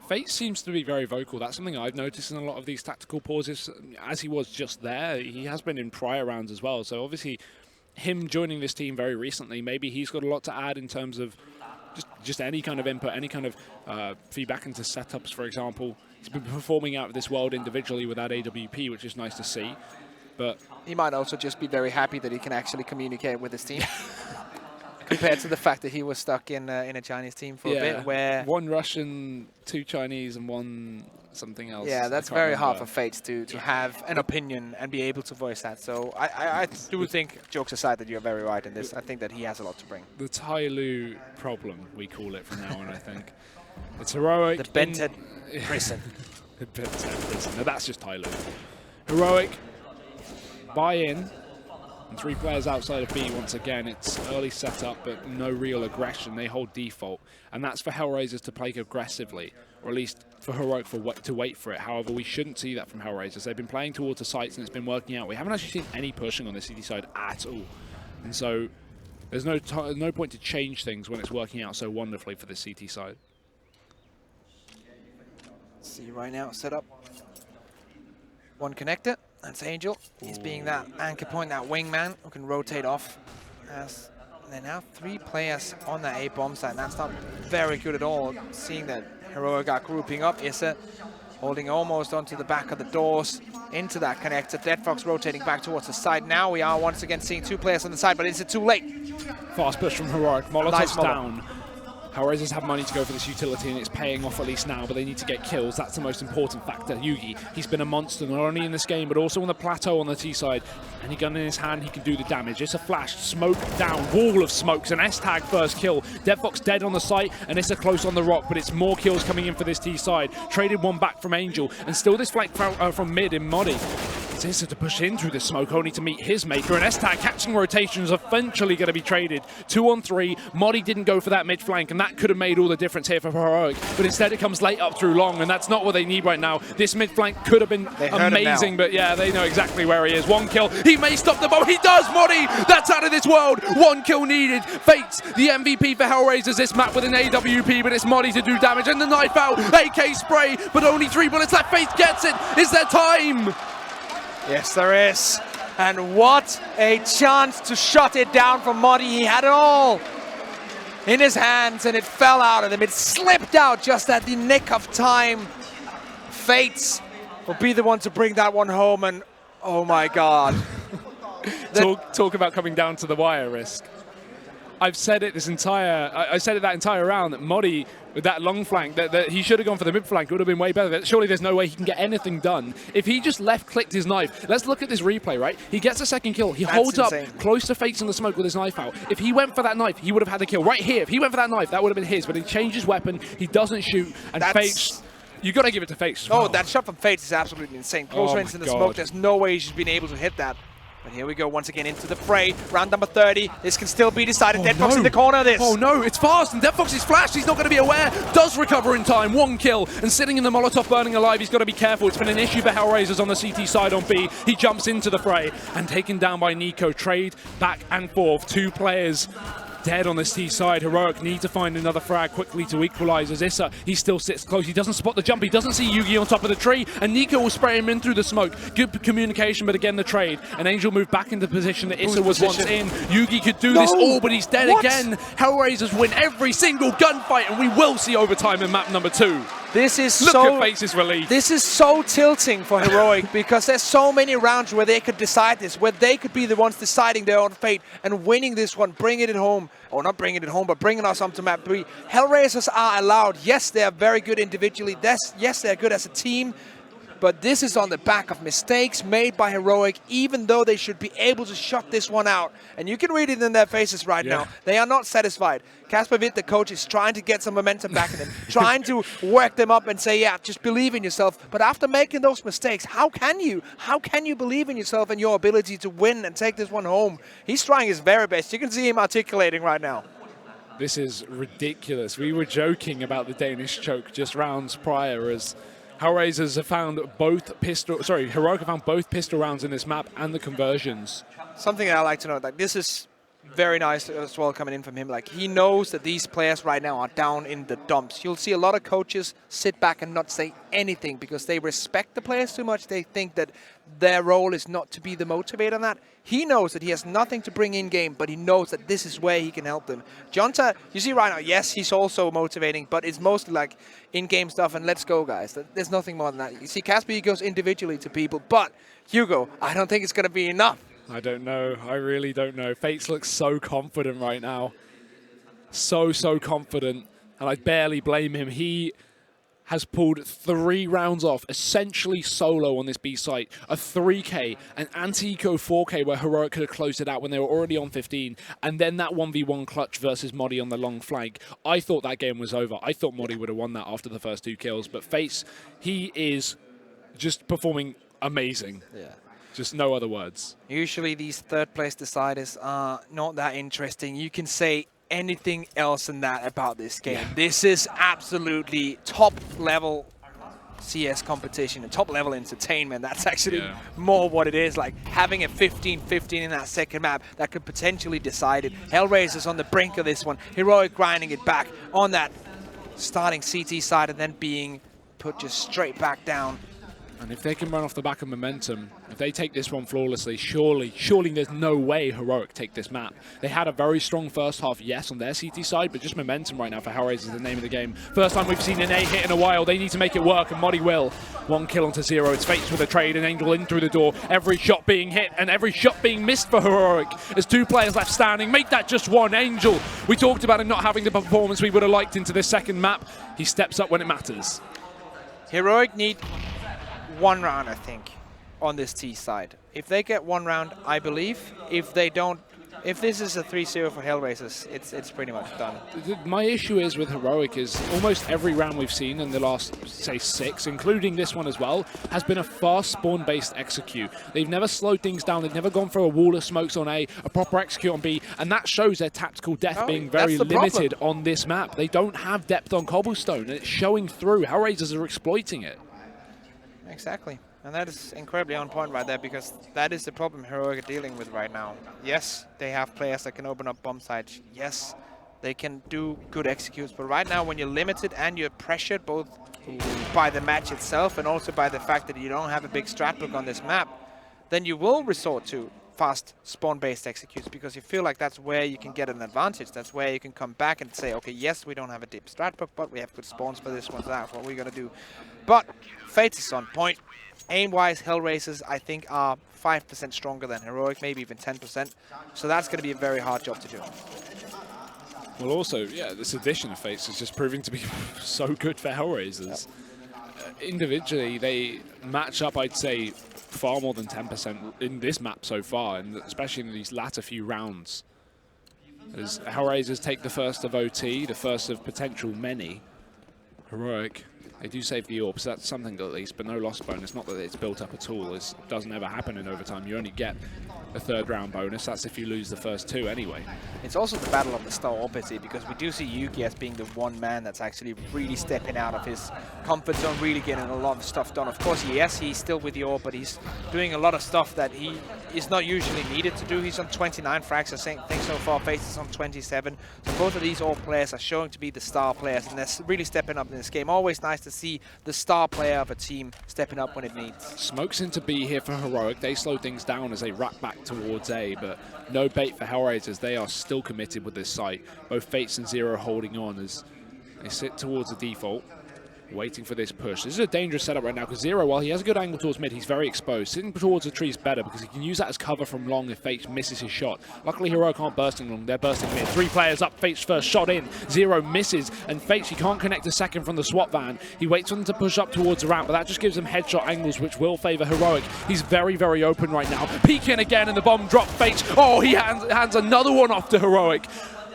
Fate seems to be very vocal. That's something I've noticed in a lot of these tactical pauses, as he was just there. He has been in prior rounds as well. So obviously, him joining this team very recently, maybe he's got a lot to add in terms of just any kind of input, any kind of feedback into setups, for example. He's been performing out of this world individually without AWP, which is nice to see. But he might also just be very happy that he can actually communicate with his team. Compared to the fact that he was stuck in a Chinese team for a bit, where one Russian, 2 Chinese, and 1 something else. Yeah, that's very hard for Fate to have an opinion and be able to voice that. So I do think, jokes aside, that you're very right in this. I think that he has a lot to bring. The Tai Lu problem, we call it from now on, I think. It's Heroic. The Bented prison. The Bented prison. No, that's just Tai Lu. Heroic, buy in. 3 players outside of B once again. It's early setup, but no real aggression. They hold default, and that's for Hellraisers to play aggressively, or at least for Heroic to wait for it. However, we shouldn't see that from Hellraisers. They've been playing towards the sites, and it's been working out. We haven't actually seen any pushing on the CT side at all, and so there's no point to change things when it's working out so wonderfully for the CT side. See right now, set up. 1 connector. That's Angel. He's being that anchor point, that wingman who can rotate off. As there are now 3 players on that A bomb site. That's not very good at all. Seeing that Heroic are grouping up, Issa holding almost onto the back of the doors into that connector. Dead Fox rotating back towards the side. Now we are once again seeing 2 players on the side, but is it too late? Fast push from Heroic. Molotov's down. Hellraisers have money to go for this utility, and it's paying off at least now, but they need to get kills. That's the most important factor. Yugi, he's been a monster, not only in this game, but also on the plateau on the T side. Any gun in his hand, he can do the damage. It's a flash, smoke down, wall of smokes, an S-tag first kill. Deadfox dead on the site, and it's a close on the rock, but it's more kills coming in for this T side. Traded one back from Angel, and still this flank from mid in Modi. It's Issa to push in through the smoke, only to meet his maker. And S-tag catching rotations eventually going to be traded. 2 on 3. Modi didn't go for that mid flank, and that could have made all the difference here for Heroic. But instead it comes late up through long, and that's not what they need right now. This mid flank could have been amazing, but yeah, they know exactly where he is. 1 kill. He may stop the bomb. He does, Modi! That's out of this world. 1 kill needed. Fates, the MVP for Hellraisers this map with an AWP, but it's Modi to do damage. And the knife out. AK spray, but only 3 bullets left. Fates gets it. Is there time? Yes, there is. And what a chance to shut it down from Modi. He had it all in his hands, and it fell out of him. It slipped out just at the nick of time. Fates will be the one to bring that one home, and oh my God. Talk about coming down to the wire risk. I've said it that entire round that Modi, with that long flank, that he should have gone for the mid flank. It would have been way better. Surely there's no way he can get anything done. If he just left-clicked his knife, let's look at this replay, right? He gets a second kill. He holds insane. Up close to Fates in the smoke with his knife out. If he went for that knife, he would have had the kill right here. If he went for that knife, that would have been his. But he changed his weapon. He doesn't shoot. And Fates, you got to give it to Fates. Oh, that shot from Fates is absolutely insane. Close range in the smoke. There's no way he's been able to hit that. But here we go once again into the fray. Round number 30. This can still be decided. Deadfox in the corner of this. Oh no, it's fast, and Deadfox is flashed. He's not going to be aware. Does recover in time. 1 kill, and sitting in the Molotov burning alive. He's got to be careful. It's been an issue for Hellraisers on the CT side on B. He jumps into the fray and taken down by Nico. Trade back and forth. 2 players dead on this T side. Heroic need to find another frag quickly to equalize as Issa, he still sits close. He doesn't spot the jump. He doesn't see Yugi on top of the tree, and Nico will spray him in through the smoke. Good communication, but again the trade. And Angel moved back into the position that Issa was once in. Yugi could do this all, but he's dead again. Hellraisers win every single gunfight, and we will see overtime in map number 2. This is Look at Faces relief. This is so tilting for Heroic because there's so many rounds where they could decide this, where they could be the ones deciding their own fate and winning this one, bringing it home. Or not bringing it home, but bringing us onto map 3. Hellraisers are allowed. Yes, they are very good individually. Yes, they're good as a team. But this is on the back of mistakes made by Heroic, even though they should be able to shut this one out. And you can read it in their faces right now. They are not satisfied. Kasper Witt, the coach, is trying to get some momentum back in them, trying to work them up and say, yeah, just believe in yourself. But after making those mistakes, how can you believe in yourself and your ability to win and take this one home? He's trying his very best. You can see him articulating right now. This is ridiculous. We were joking about the Danish choke just rounds prior as Hellraisers have found Heroic have found both pistol rounds in this map and the conversions. Something that I like to know, like this is very nice as well coming in from him. Like he knows that these players right now are down in the dumps. You'll see a lot of coaches sit back and not say anything because they respect the players too much. They think that their role is not to be the motivator on that. He knows that he has nothing to bring in game, but he knows that this is where he can help them. Jonta, you see right now, yes, he's also motivating, but it's mostly like in-game stuff and let's go, guys. There's nothing more than that. You see Kasper, he goes individually to people, but Hugo, I don't think it's going to be enough. I don't know. I really don't know. Fates looks so confident right now. So confident. And I barely blame him. He has pulled 3 rounds off, essentially solo on this B site. A 3K, an anti-eco 4K where Heroic could have closed it out when they were already on 15. And then that 1v1 clutch versus Modi on the long flank. I thought that game was over. I thought Modi would have won that after the first 2 kills. But Fates, he is just performing amazing. Yeah. Just no other words. Usually these third place deciders are not that interesting. You can say anything else than that about this game. Yeah. This is absolutely top level CS competition and top level entertainment. That's actually more what it is, like having a 15-15 in that second map that could potentially decide it. Hellraisers on the brink of this one. Heroic grinding it back on that starting CT side and then being put just straight back down And if they can run off the back of momentum, if they take this one flawlessly, surely there's no way Heroic take this map. They had a very strong first half, yes, on their CT side, but just momentum right now for Hellraisers is the name of the game. First time we've seen an A hit in a while. They need to make it work, and Modi will. 1 kill onto 0. It's Fates with a trade, and Angel in through the door. Every shot being hit, and every shot being missed for Heroic. There's 2 players left standing. Make that just 1. Angel, we talked about him not having the performance we would have liked into this second map. He steps up when it matters. Heroic need 1 round, I think, on this T side. If they get 1 round, I believe. If they don't, if this is a 3-0 for Hellraisers, it's pretty much done. My issue is with Heroic is almost every round we've seen in the last, say, 6, including this one as well, has been a fast spawn-based execute. They've never slowed things down. They've never gone for a wall of smokes on A, a proper execute on B, and that shows their tactical depth being very limited on this map. They don't have depth on cobblestone, and it's showing through. Hellraisers are exploiting it. Exactly. And that is incredibly on point right there, because that is the problem Heroic are dealing with right now. Yes, they have players that can open up bomb sites. Yes, they can do good executes. But right now, when you're limited and you're pressured both by the match itself and also by the fact that you don't have a big strat book on this map, then you will resort to fast spawn-based executes, because you feel like that's where you can get an advantage. That's where you can come back and say, okay, yes, we don't have a deep strat book, but we have good spawns for this one. So that's what we're going to do. But Fates is on point. Aim-wise, Hellraisers, I think, are 5% stronger than Heroic, maybe even 10%. So that's going to be a very hard job to do. Well, also, yeah, this addition of Fates is just proving to be so good for Hellraisers. Individually, they match up, I'd say, far more than 10% in this map so far, and especially in these latter few rounds. As Hellraisers take the first of OT, the first of potential many. Heroic, they do save the orb, so that's something at least, but no loss bonus. Not that it's built up at all. It doesn't ever happen in overtime. You only get a 3rd round bonus. That's if you lose the first 2 anyway. It's also the battle of the star opposite, because we do see Yuki as being the one man that's actually really stepping out of his comfort zone, really getting a lot of stuff done. Of course, yes, he's still with the orb, but he's doing a lot of stuff that he is not usually needed to do. He's on 29 frags, I think so far. Faces is on 27. So both of these orb players are showing to be the star players, and they're really stepping up in this game. Always nice to see the star player of a team stepping up when it needs. Smokes into B here for Heroic. They slow things down as they wrap back towards A, but no bait for Hellraisers. They are still committed with this site. Both Fates and Zero holding on as they sit towards the default, waiting for this push. This is a dangerous setup right now, because Zero, while he has a good angle towards mid, he's very exposed. Sitting towards the tree is better, because he can use that as cover from long if Fates misses his shot. Luckily, Heroic aren't bursting long. They're bursting mid. 3 players up. Fates first shot in. Zero misses, and Fates, he can't connect a second from the swap van. He waits for them to push up towards the ramp, but that just gives him headshot angles, which will favor Heroic. He's very, very open right now. Peeking again, and the bomb drop. Fates, oh, he hands another one off to Heroic.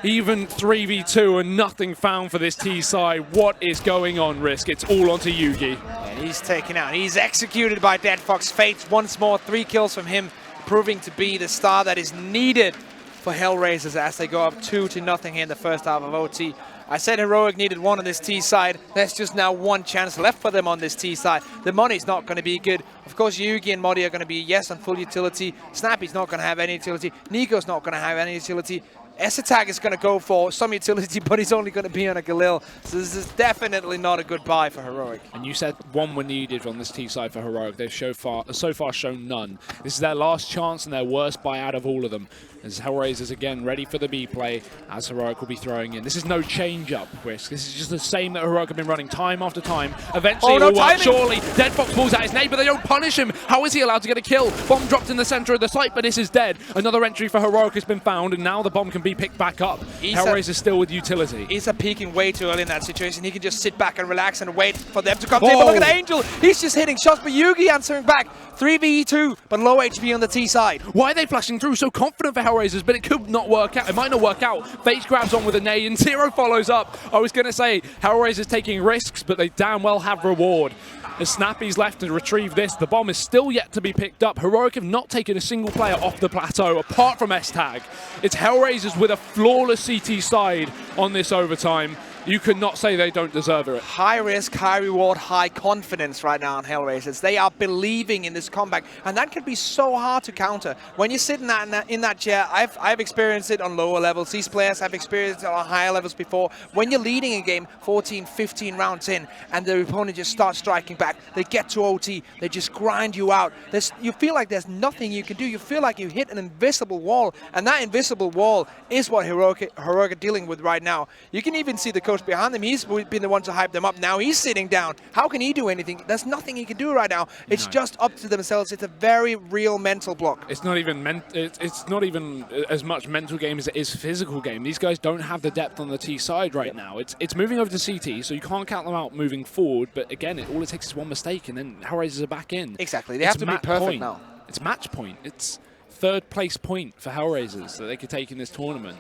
Even 3v2 and nothing found for this T side. What is going on, Risk? It's all onto Yugi. And he's taken out. He's executed by Dead Fox. Fates once more. 3 kills from him, proving to be the star that is needed for Hellraisers as they go up 2-0 here in the first half of OT. I said Heroic needed 1 on this T side. There's just now 1 chance left for them on this T side. The money's not going to be good. Of course, Yugi and Modi are going to be, yes, on full utility. Snappy's not going to have any utility. Nico's not going to have any utility. S-Attack is going to go for some utility, but he's only going to be on a Galil. So this is definitely not a good buy for Heroic. And you said 1 were needed on this T side for Heroic. They've so far shown none. This is their last chance and their worst buy out of all of them. As Hellraisers again ready for the B play, as Heroic will be throwing in. This is no change-up, Risk. This is just the same that Heroic have been running time after time. Eventually it will work, surely. Dead Fox pulls out his nade, but they don't punish him. How is he allowed to get a kill? Bomb dropped in the center of the site, but this is dead. Another entry for Heroic has been found, and now the bomb can be picked back up. Hellraiser still with utility. He's peeking way too early in that situation. He can just sit back and relax and wait for them to come in. But look at Angel. He's just hitting shots, but Yugi answering back. 3v2, but low HP on the T side. Why are they flashing through so confident for Hellraisers? But it could not work out. It might not work out. Fates grabs on with a nade, and Zero follows up. I was going to say, Hellraisers taking risks, but they damn well have reward. As Snappy's left to retrieve this, the bomb is still yet to be picked up. Heroic have not taken a single player off the plateau, apart from S-Tag. It's Hellraisers with a flawless CT side on this overtime. You could not say they don't deserve it. High risk, high reward, high confidence right now on Hellraisers. They are believing in this comeback, and that can be so hard to counter. When you sit in that chair, I've experienced it on lower levels. These players have experienced it on higher levels before. When you're leading a game 14, 15 rounds in, and the opponent just starts striking back, they get to OT, they just grind you out. You feel like there's nothing you can do. You feel like you hit an invisible wall, and that invisible wall is what Heroic are dealing with right now. You can even see the coach behind them. He's been the one to hype them up. Now he's sitting down. How can he do anything? There's nothing he can do right now. It's just up to themselves. It's a very real mental block. It's not even it's not even as much mental game as it is physical game. These guys don't have the depth on the T side right now. It's moving over to CT, so you can't count them out moving forward. But again, all it takes is one mistake, and then Hellraisers are back in. Exactly. They have to be perfect now. It's match point. It's third place point for Hellraisers that they could take in this tournament.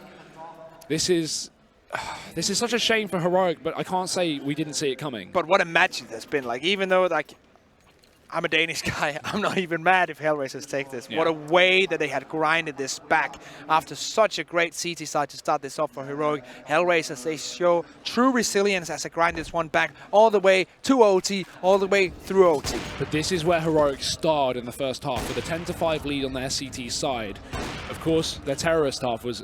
This is such a shame for Heroic, but I can't say we didn't see it coming. But what a match it has been. Like, even though like I'm a Danish guy, I'm not even mad if Hellraisers take this. Yeah. What a way that they had grinded this back after such a great CT side to start this off for Heroic. Hellraisers, they show true resilience as they grind this one back all the way to OT, all the way through OT. But this is where Heroic starred in the first half with a 10-5 lead on their CT side. Of course, their terrorist half was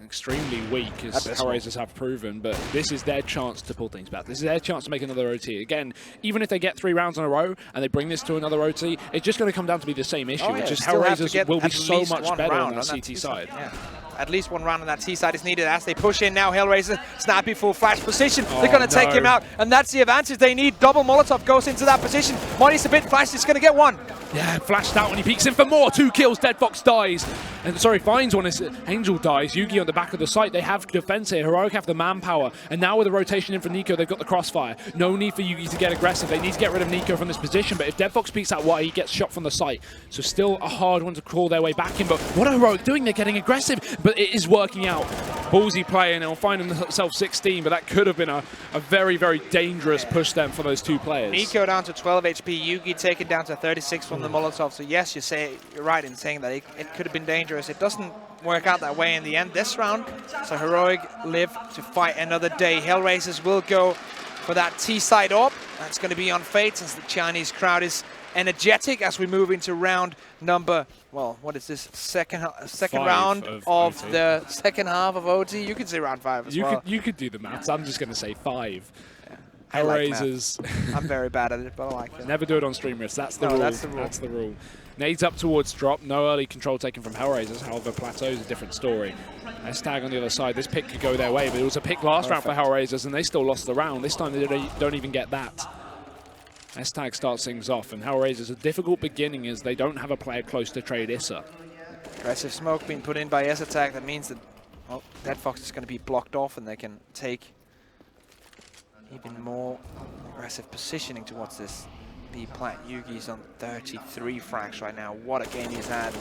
extremely weak, as Hellraisers have proven, but this is their chance to pull things back. This is their chance to make another OT. Again, even if they get 3 rounds in a row and they bring this to another OT, it's just going to come down to be the same issue. Oh, yeah. It's just Hellraisers will be so much better on that CT side. Yeah. At least 1 round on that T side is needed as they push in now. Hellraiser, Snappy full flash position. They're going to take him out, and that's the advantage they need. Double Molotov goes into that position. Money's a bit flashed. It's going to get 1. Yeah, flashed out when he peeks in for more. 2 kills. Dead Fox dies. And sorry, finds one as Angel dies. Yugi on the back of the site. They have defense here. Heroic have the manpower. And now with the rotation in for Nico, they've got the crossfire. No need for Yugi to get aggressive. They need to get rid of Nico from this position. But if Dead Fox peeks out wide, he gets shot from the site. So still a hard one to crawl their way back in. But what are Heroic doing? They're getting aggressive. But it is working out. Ballsy play, and they'll find themselves 16. But that could have been a very, very dangerous push then for those 2 players. Nico down to 12 HP. Yugi taken down to 36 from the Molotov. So yes, you're right in saying that it could have been dangerous. It doesn't work out that way in the end this round. So Heroic live to fight another day. Hellraisers will go for that T-side up. That's going to be on fate since the Chinese crowd is energetic as we move into round number, well, what is this? Second round of the second half of OT. You could say round 5 as well. You could do the maths. I'm just going to say 5. Hellraisers. Like I'm very bad at it, but I like it. Never do it on stream risk. That's the rule. That's the rule. Nades up towards drop. No early control taken from Hellraisers. However, Plateau's a different story. S-Tag on the other side. This pick could go their way, but it was a pick last round for Hellraisers, and they still lost the round. This time they don't even get that. S-Tag starts things off, and Hellraisers a difficult beginning as they don't have a player close to trade Issa. Aggressive smoke being put in by S-Attack. That means that Dead Fox is going to be blocked off, and they can take even more aggressive positioning towards this B-plant. Yugi's on 33 frags right now. What a game he's had.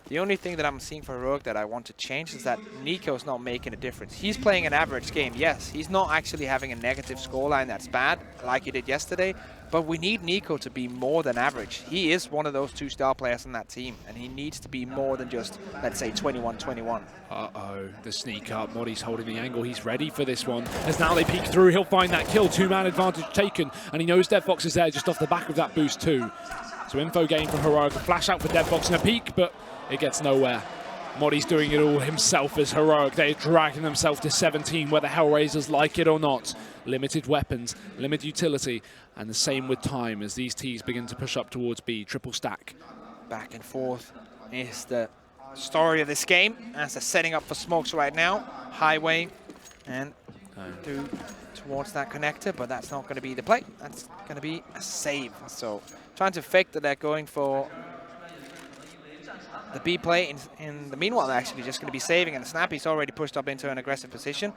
The only thing that I'm seeing for Heroic that I want to change is that Nico's not making a difference. He's playing an average game, yes. He's not actually having a negative scoreline that's bad, like he did yesterday. But we need Nico to be more than average. He is one of those 2 star players on that team, and he needs to be more than just, let's say, 21-21. Uh-oh, the sneak up. Modi's holding the angle. He's ready for this one. As now they peek through, he'll find that kill. 2-man advantage taken, and he knows Dead Fox is there just off the back of that boost too. So info gain from Heroic. A flash out for Dead Fox and a peek, but it gets nowhere. Modi's doing it all himself as Heroic. They're dragging themselves to 17, whether Hellraisers like it or not. Limited weapons, limited utility, and the same with time as these Ts begin to push up towards B. Triple stack. Back and forth is the story of this game as they're setting up for smokes right now. Highway and towards that connector, but that's not going to be the play. That's going to be a save. So trying to fake that they're going for the B play. In the meanwhile, they're actually just going to be saving, and Snappy's already pushed up into an aggressive position,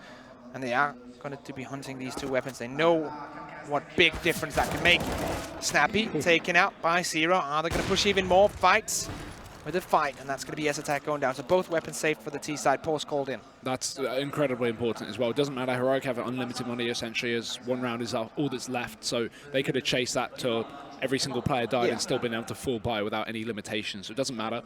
and they are going to be hunting these 2 weapons. They know what big difference that can make. Snappy taken out by Zero. Are they going to push even more? Fights with a fight, and that's going to be S-Attack going down. So both weapons safe for the T-side. Pause called in. That's incredibly important as well. It doesn't matter. Heroic have unlimited money essentially as 1 round is all that's left, so they could have chased that till every single player died and still been able to full buy without any limitations. So it doesn't matter.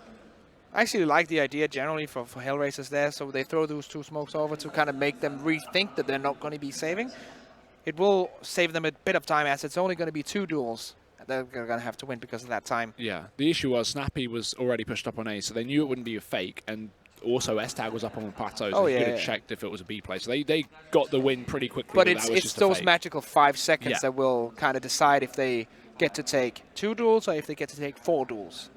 I actually like the idea generally for Hellraisers there. So they throw those 2 smokes over to kind of make them rethink that they're not going to be saving. It will save them a bit of time, as it's only going to be 2 duels. They're going to have to win because of that time. Yeah, the issue was Snappy was already pushed up on A, so they knew it wouldn't be a fake, and also S-Tag was up on the plateau, so they could have checked if it was a B play. So they got the win pretty quickly. But it's those magical 5 seconds that will kind of decide if they get to take 2 duels or if they get to take 4 duels.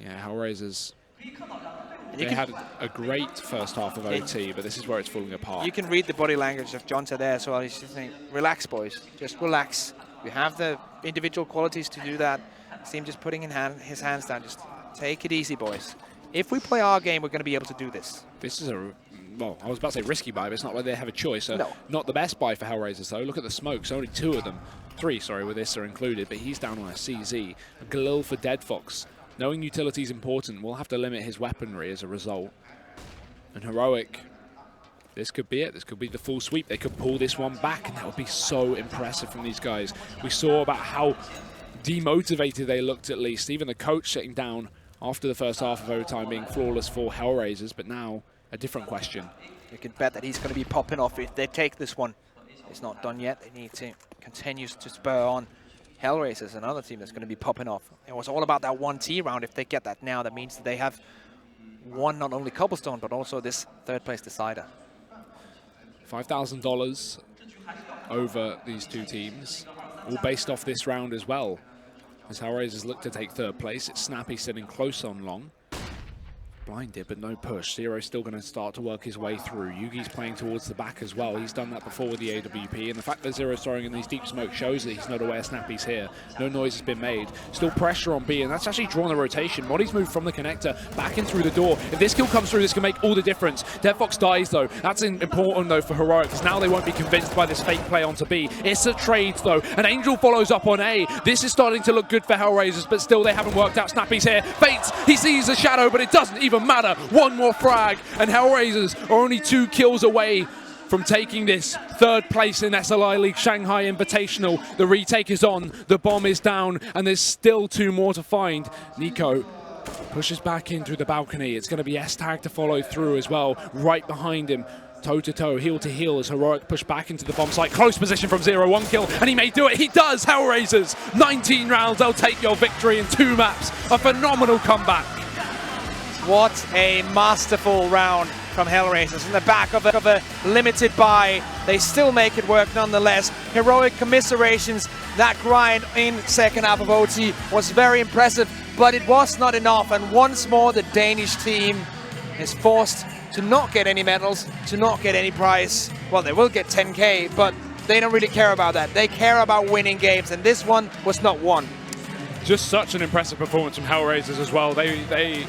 Yeah, Hellraisers, they had a great first half of OT, but this is where it's falling apart. You can read the body language of Jonta there as well. He's just saying, relax, boys. Just relax. You have the individual qualities to do that. See him just putting his hands down. Just take it easy, boys. If we play our game, we're going to be able to do this. This is well, I was about to say risky buy, but it's not like they have a choice. So not the best buy for Hellraisers, though. Look at the smokes. Only 2 of them. 3, sorry, with this are included, but he's down on a CZ. A Galil for Dead Fox. Knowing utility is important, we'll have to limit his weaponry as a result. And Heroic, this could be it. This could be the full sweep. They could pull this one back, and that would be so impressive from these guys. We saw about how demotivated they looked, at least. Even the coach sitting down after the first half of overtime being flawless for Hellraisers, but now a different question. You can bet that he's going to be popping off if they take this one. It's not done yet. They need to continue to spur on. Hellraisers, another team that's going to be popping off. It was all about that 1T round. If they get that now, that means that they have won not only Cobblestone, but also this 3rd place decider. $5,000 over these 2 teams, all based off this round as well. As Hellraisers look to take 3rd place, it's Snappy sitting close on long. Blinded, but no push. Zero's still going to start to work his way through. Yugi's playing towards the back as well. He's done that before with the AWP, and the fact that Zero's throwing in these deep smoke shows that he's not aware Snappy's here. No noise has been made. Still pressure on B, and that's actually drawn the rotation. Moddy's moved from the connector back in through the door. If this kill comes through, this can make all the difference. Dead Fox dies, though. That's important, though, for Heroic, because now they won't be convinced by this fake play onto B. It's a trade, though, and Angel follows up on A. This is starting to look good for Hellraisers, but still they haven't worked out. Snappy's here. Fates, he sees a shadow, but it doesn't even matter. One more frag, and Hellraisers are only 2 kills away from taking this 3rd place in SLI League Shanghai Invitational. The retake is on, the bomb is down, and there's still 2 more to find. Nico pushes back in through the balcony. It's going to be S-Tag to follow through as well, right behind him. Toe-to-toe, heel-to-heel as Heroic push back into the bomb site. Close position from Zero, 1 kill, and he may do it. He does! Hellraisers, 19 rounds, they'll take your victory in 2 maps. A phenomenal comeback. What a masterful round from Hellraisers. In the back of a limited buy, they still make it work nonetheless. Heroic commiserations. That grind in 2nd half of OT was very impressive, but it was not enough. And once more, the Danish team is forced to not get any medals, to not get any prize. Well, they will get 10K, but they don't really care about that. They care about winning games, and this one was not won. Just such an impressive performance from Hellraisers as well. They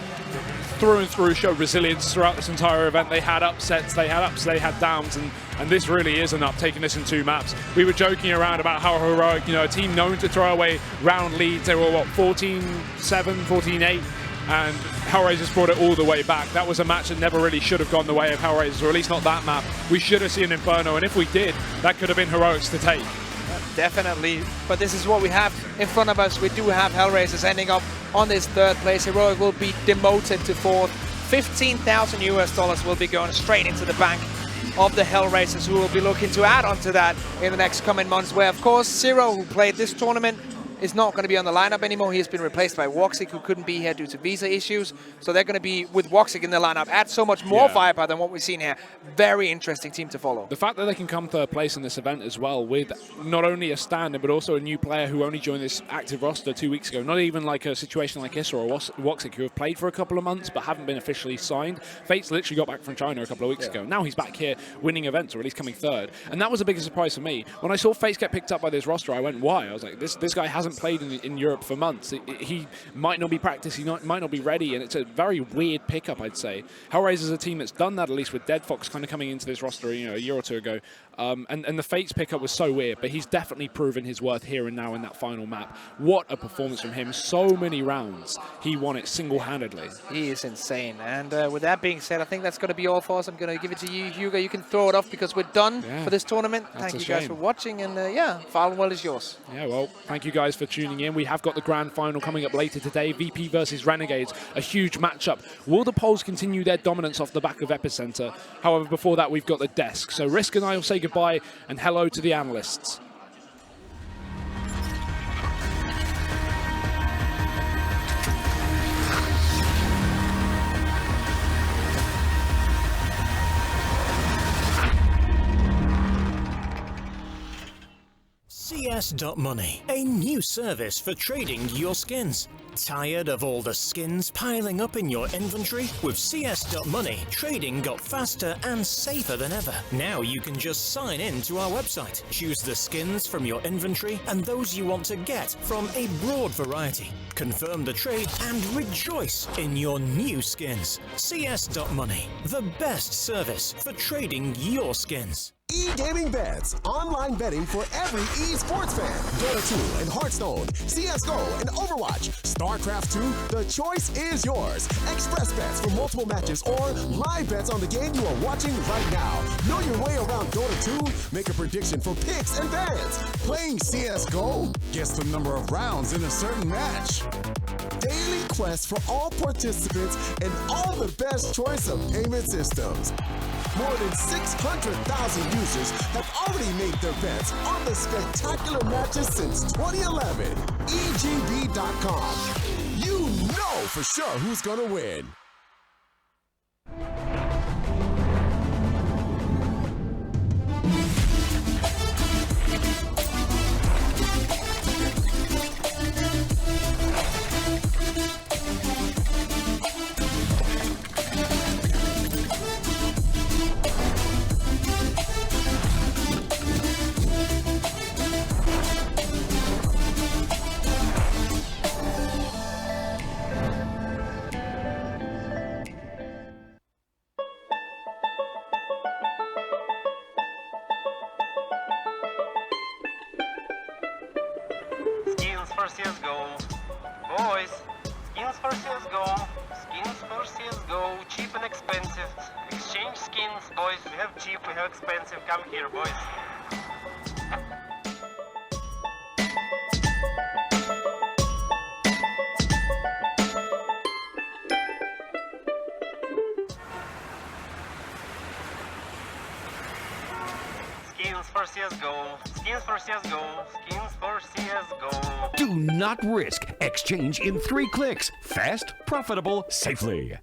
through and through showed resilience throughout this entire event. They had upsets, they had ups, they had downs, and this really is an up, taking this in 2 maps. We were joking around about how Heroic, a team known to throw away round leads. They were, what, 14-7, 14-8, and Hellraisers brought it all the way back. That was a match that never really should have gone the way of Hellraisers, or at least not that map. We should have seen Inferno, and if we did, that could have been Heroics to take. Definitely, but this is what we have in front of us. We do have Hellraisers ending up on this 3rd place. Heroic will be demoted to 4th. $15,000 will be going straight into the bank of the Hellraisers, who will be looking to add on to that in the next coming months, where of course Zero, who played this tournament, is not going to be on the lineup anymore. He has been replaced by Woxic, who couldn't be here due to visa issues. So they're going to be with Woxic in the lineup. Add so much more firepower than what we've seen here. Very interesting team to follow. The fact that they can come 3rd place in this event as well, with not only a stand-in, but also a new player who only joined this active roster 2 weeks ago. Not even like a situation like Issa or Woxic, who have played for a couple of months but haven't been officially signed. Fates literally got back from China a couple of weeks ago. Now he's back here winning events, or at least coming 3rd. And that was a bigger surprise for me. When I saw Fates get picked up by this roster, I went, why? I was like, this guy hasn't played in Europe for months. He might not be practiced, he might not be ready, and it's a very weird pickup, I'd say. Hellraisers is a team that's done that, at least with Dead Fox kind of coming into this roster, a year or 2 ago. And the Fates pickup was so weird, but he's definitely proven his worth here and now in that final map. What a performance from him. So many rounds. He won it single-handedly. He is insane. And with that being said, I think that's going to be all for us. I'm going to give it to you, Hugo. You can throw it off because we're done for this tournament. Thank you guys for watching, and Farewell is yours. Yeah, well, thank you guys for for tuning in. We have got the grand final coming up later today. VP versus Renegades, a huge matchup. Will the Poles continue their dominance off the back of Epicenter? However, before that, we've got the desk. So Risk and I will say goodbye and hello to the analysts. CS.Money, a new service for trading your skins. Tired of all the skins piling up in your inventory? With CS.Money, trading got faster and safer than ever. Now you can just sign in to our website, choose the skins from your inventory and those you want to get from a broad variety. Confirm the trade and rejoice in your new skins. CS.Money, the best service for trading your skins. E-gaming bets, online betting for every esports fan. Dota 2 and Hearthstone, CSGO and Overwatch, StarCraft 2, the choice is yours. Express bets for multiple matches or live bets on the game you are watching right now. Know your way around Dota 2? Make a prediction for picks and bans. Playing CSGO? Guess the number of rounds in a certain match. Daily quests for all participants and all the best choice of payment systems. More than 600,000 users have already made their bets on the spectacular matches since 2011. EGB.com. You know for sure who's gonna win. Skins for CSGO. Boys, skins for CSGO. Skins for CSGO. Cheap and expensive. Exchange skins, boys. We have cheap, we have expensive. Come here, boys. Skins for CSGO. Skins for CSGO. Skins for CSGO. Do not risk. Exchange in 3 clicks. Fast, profitable, safely.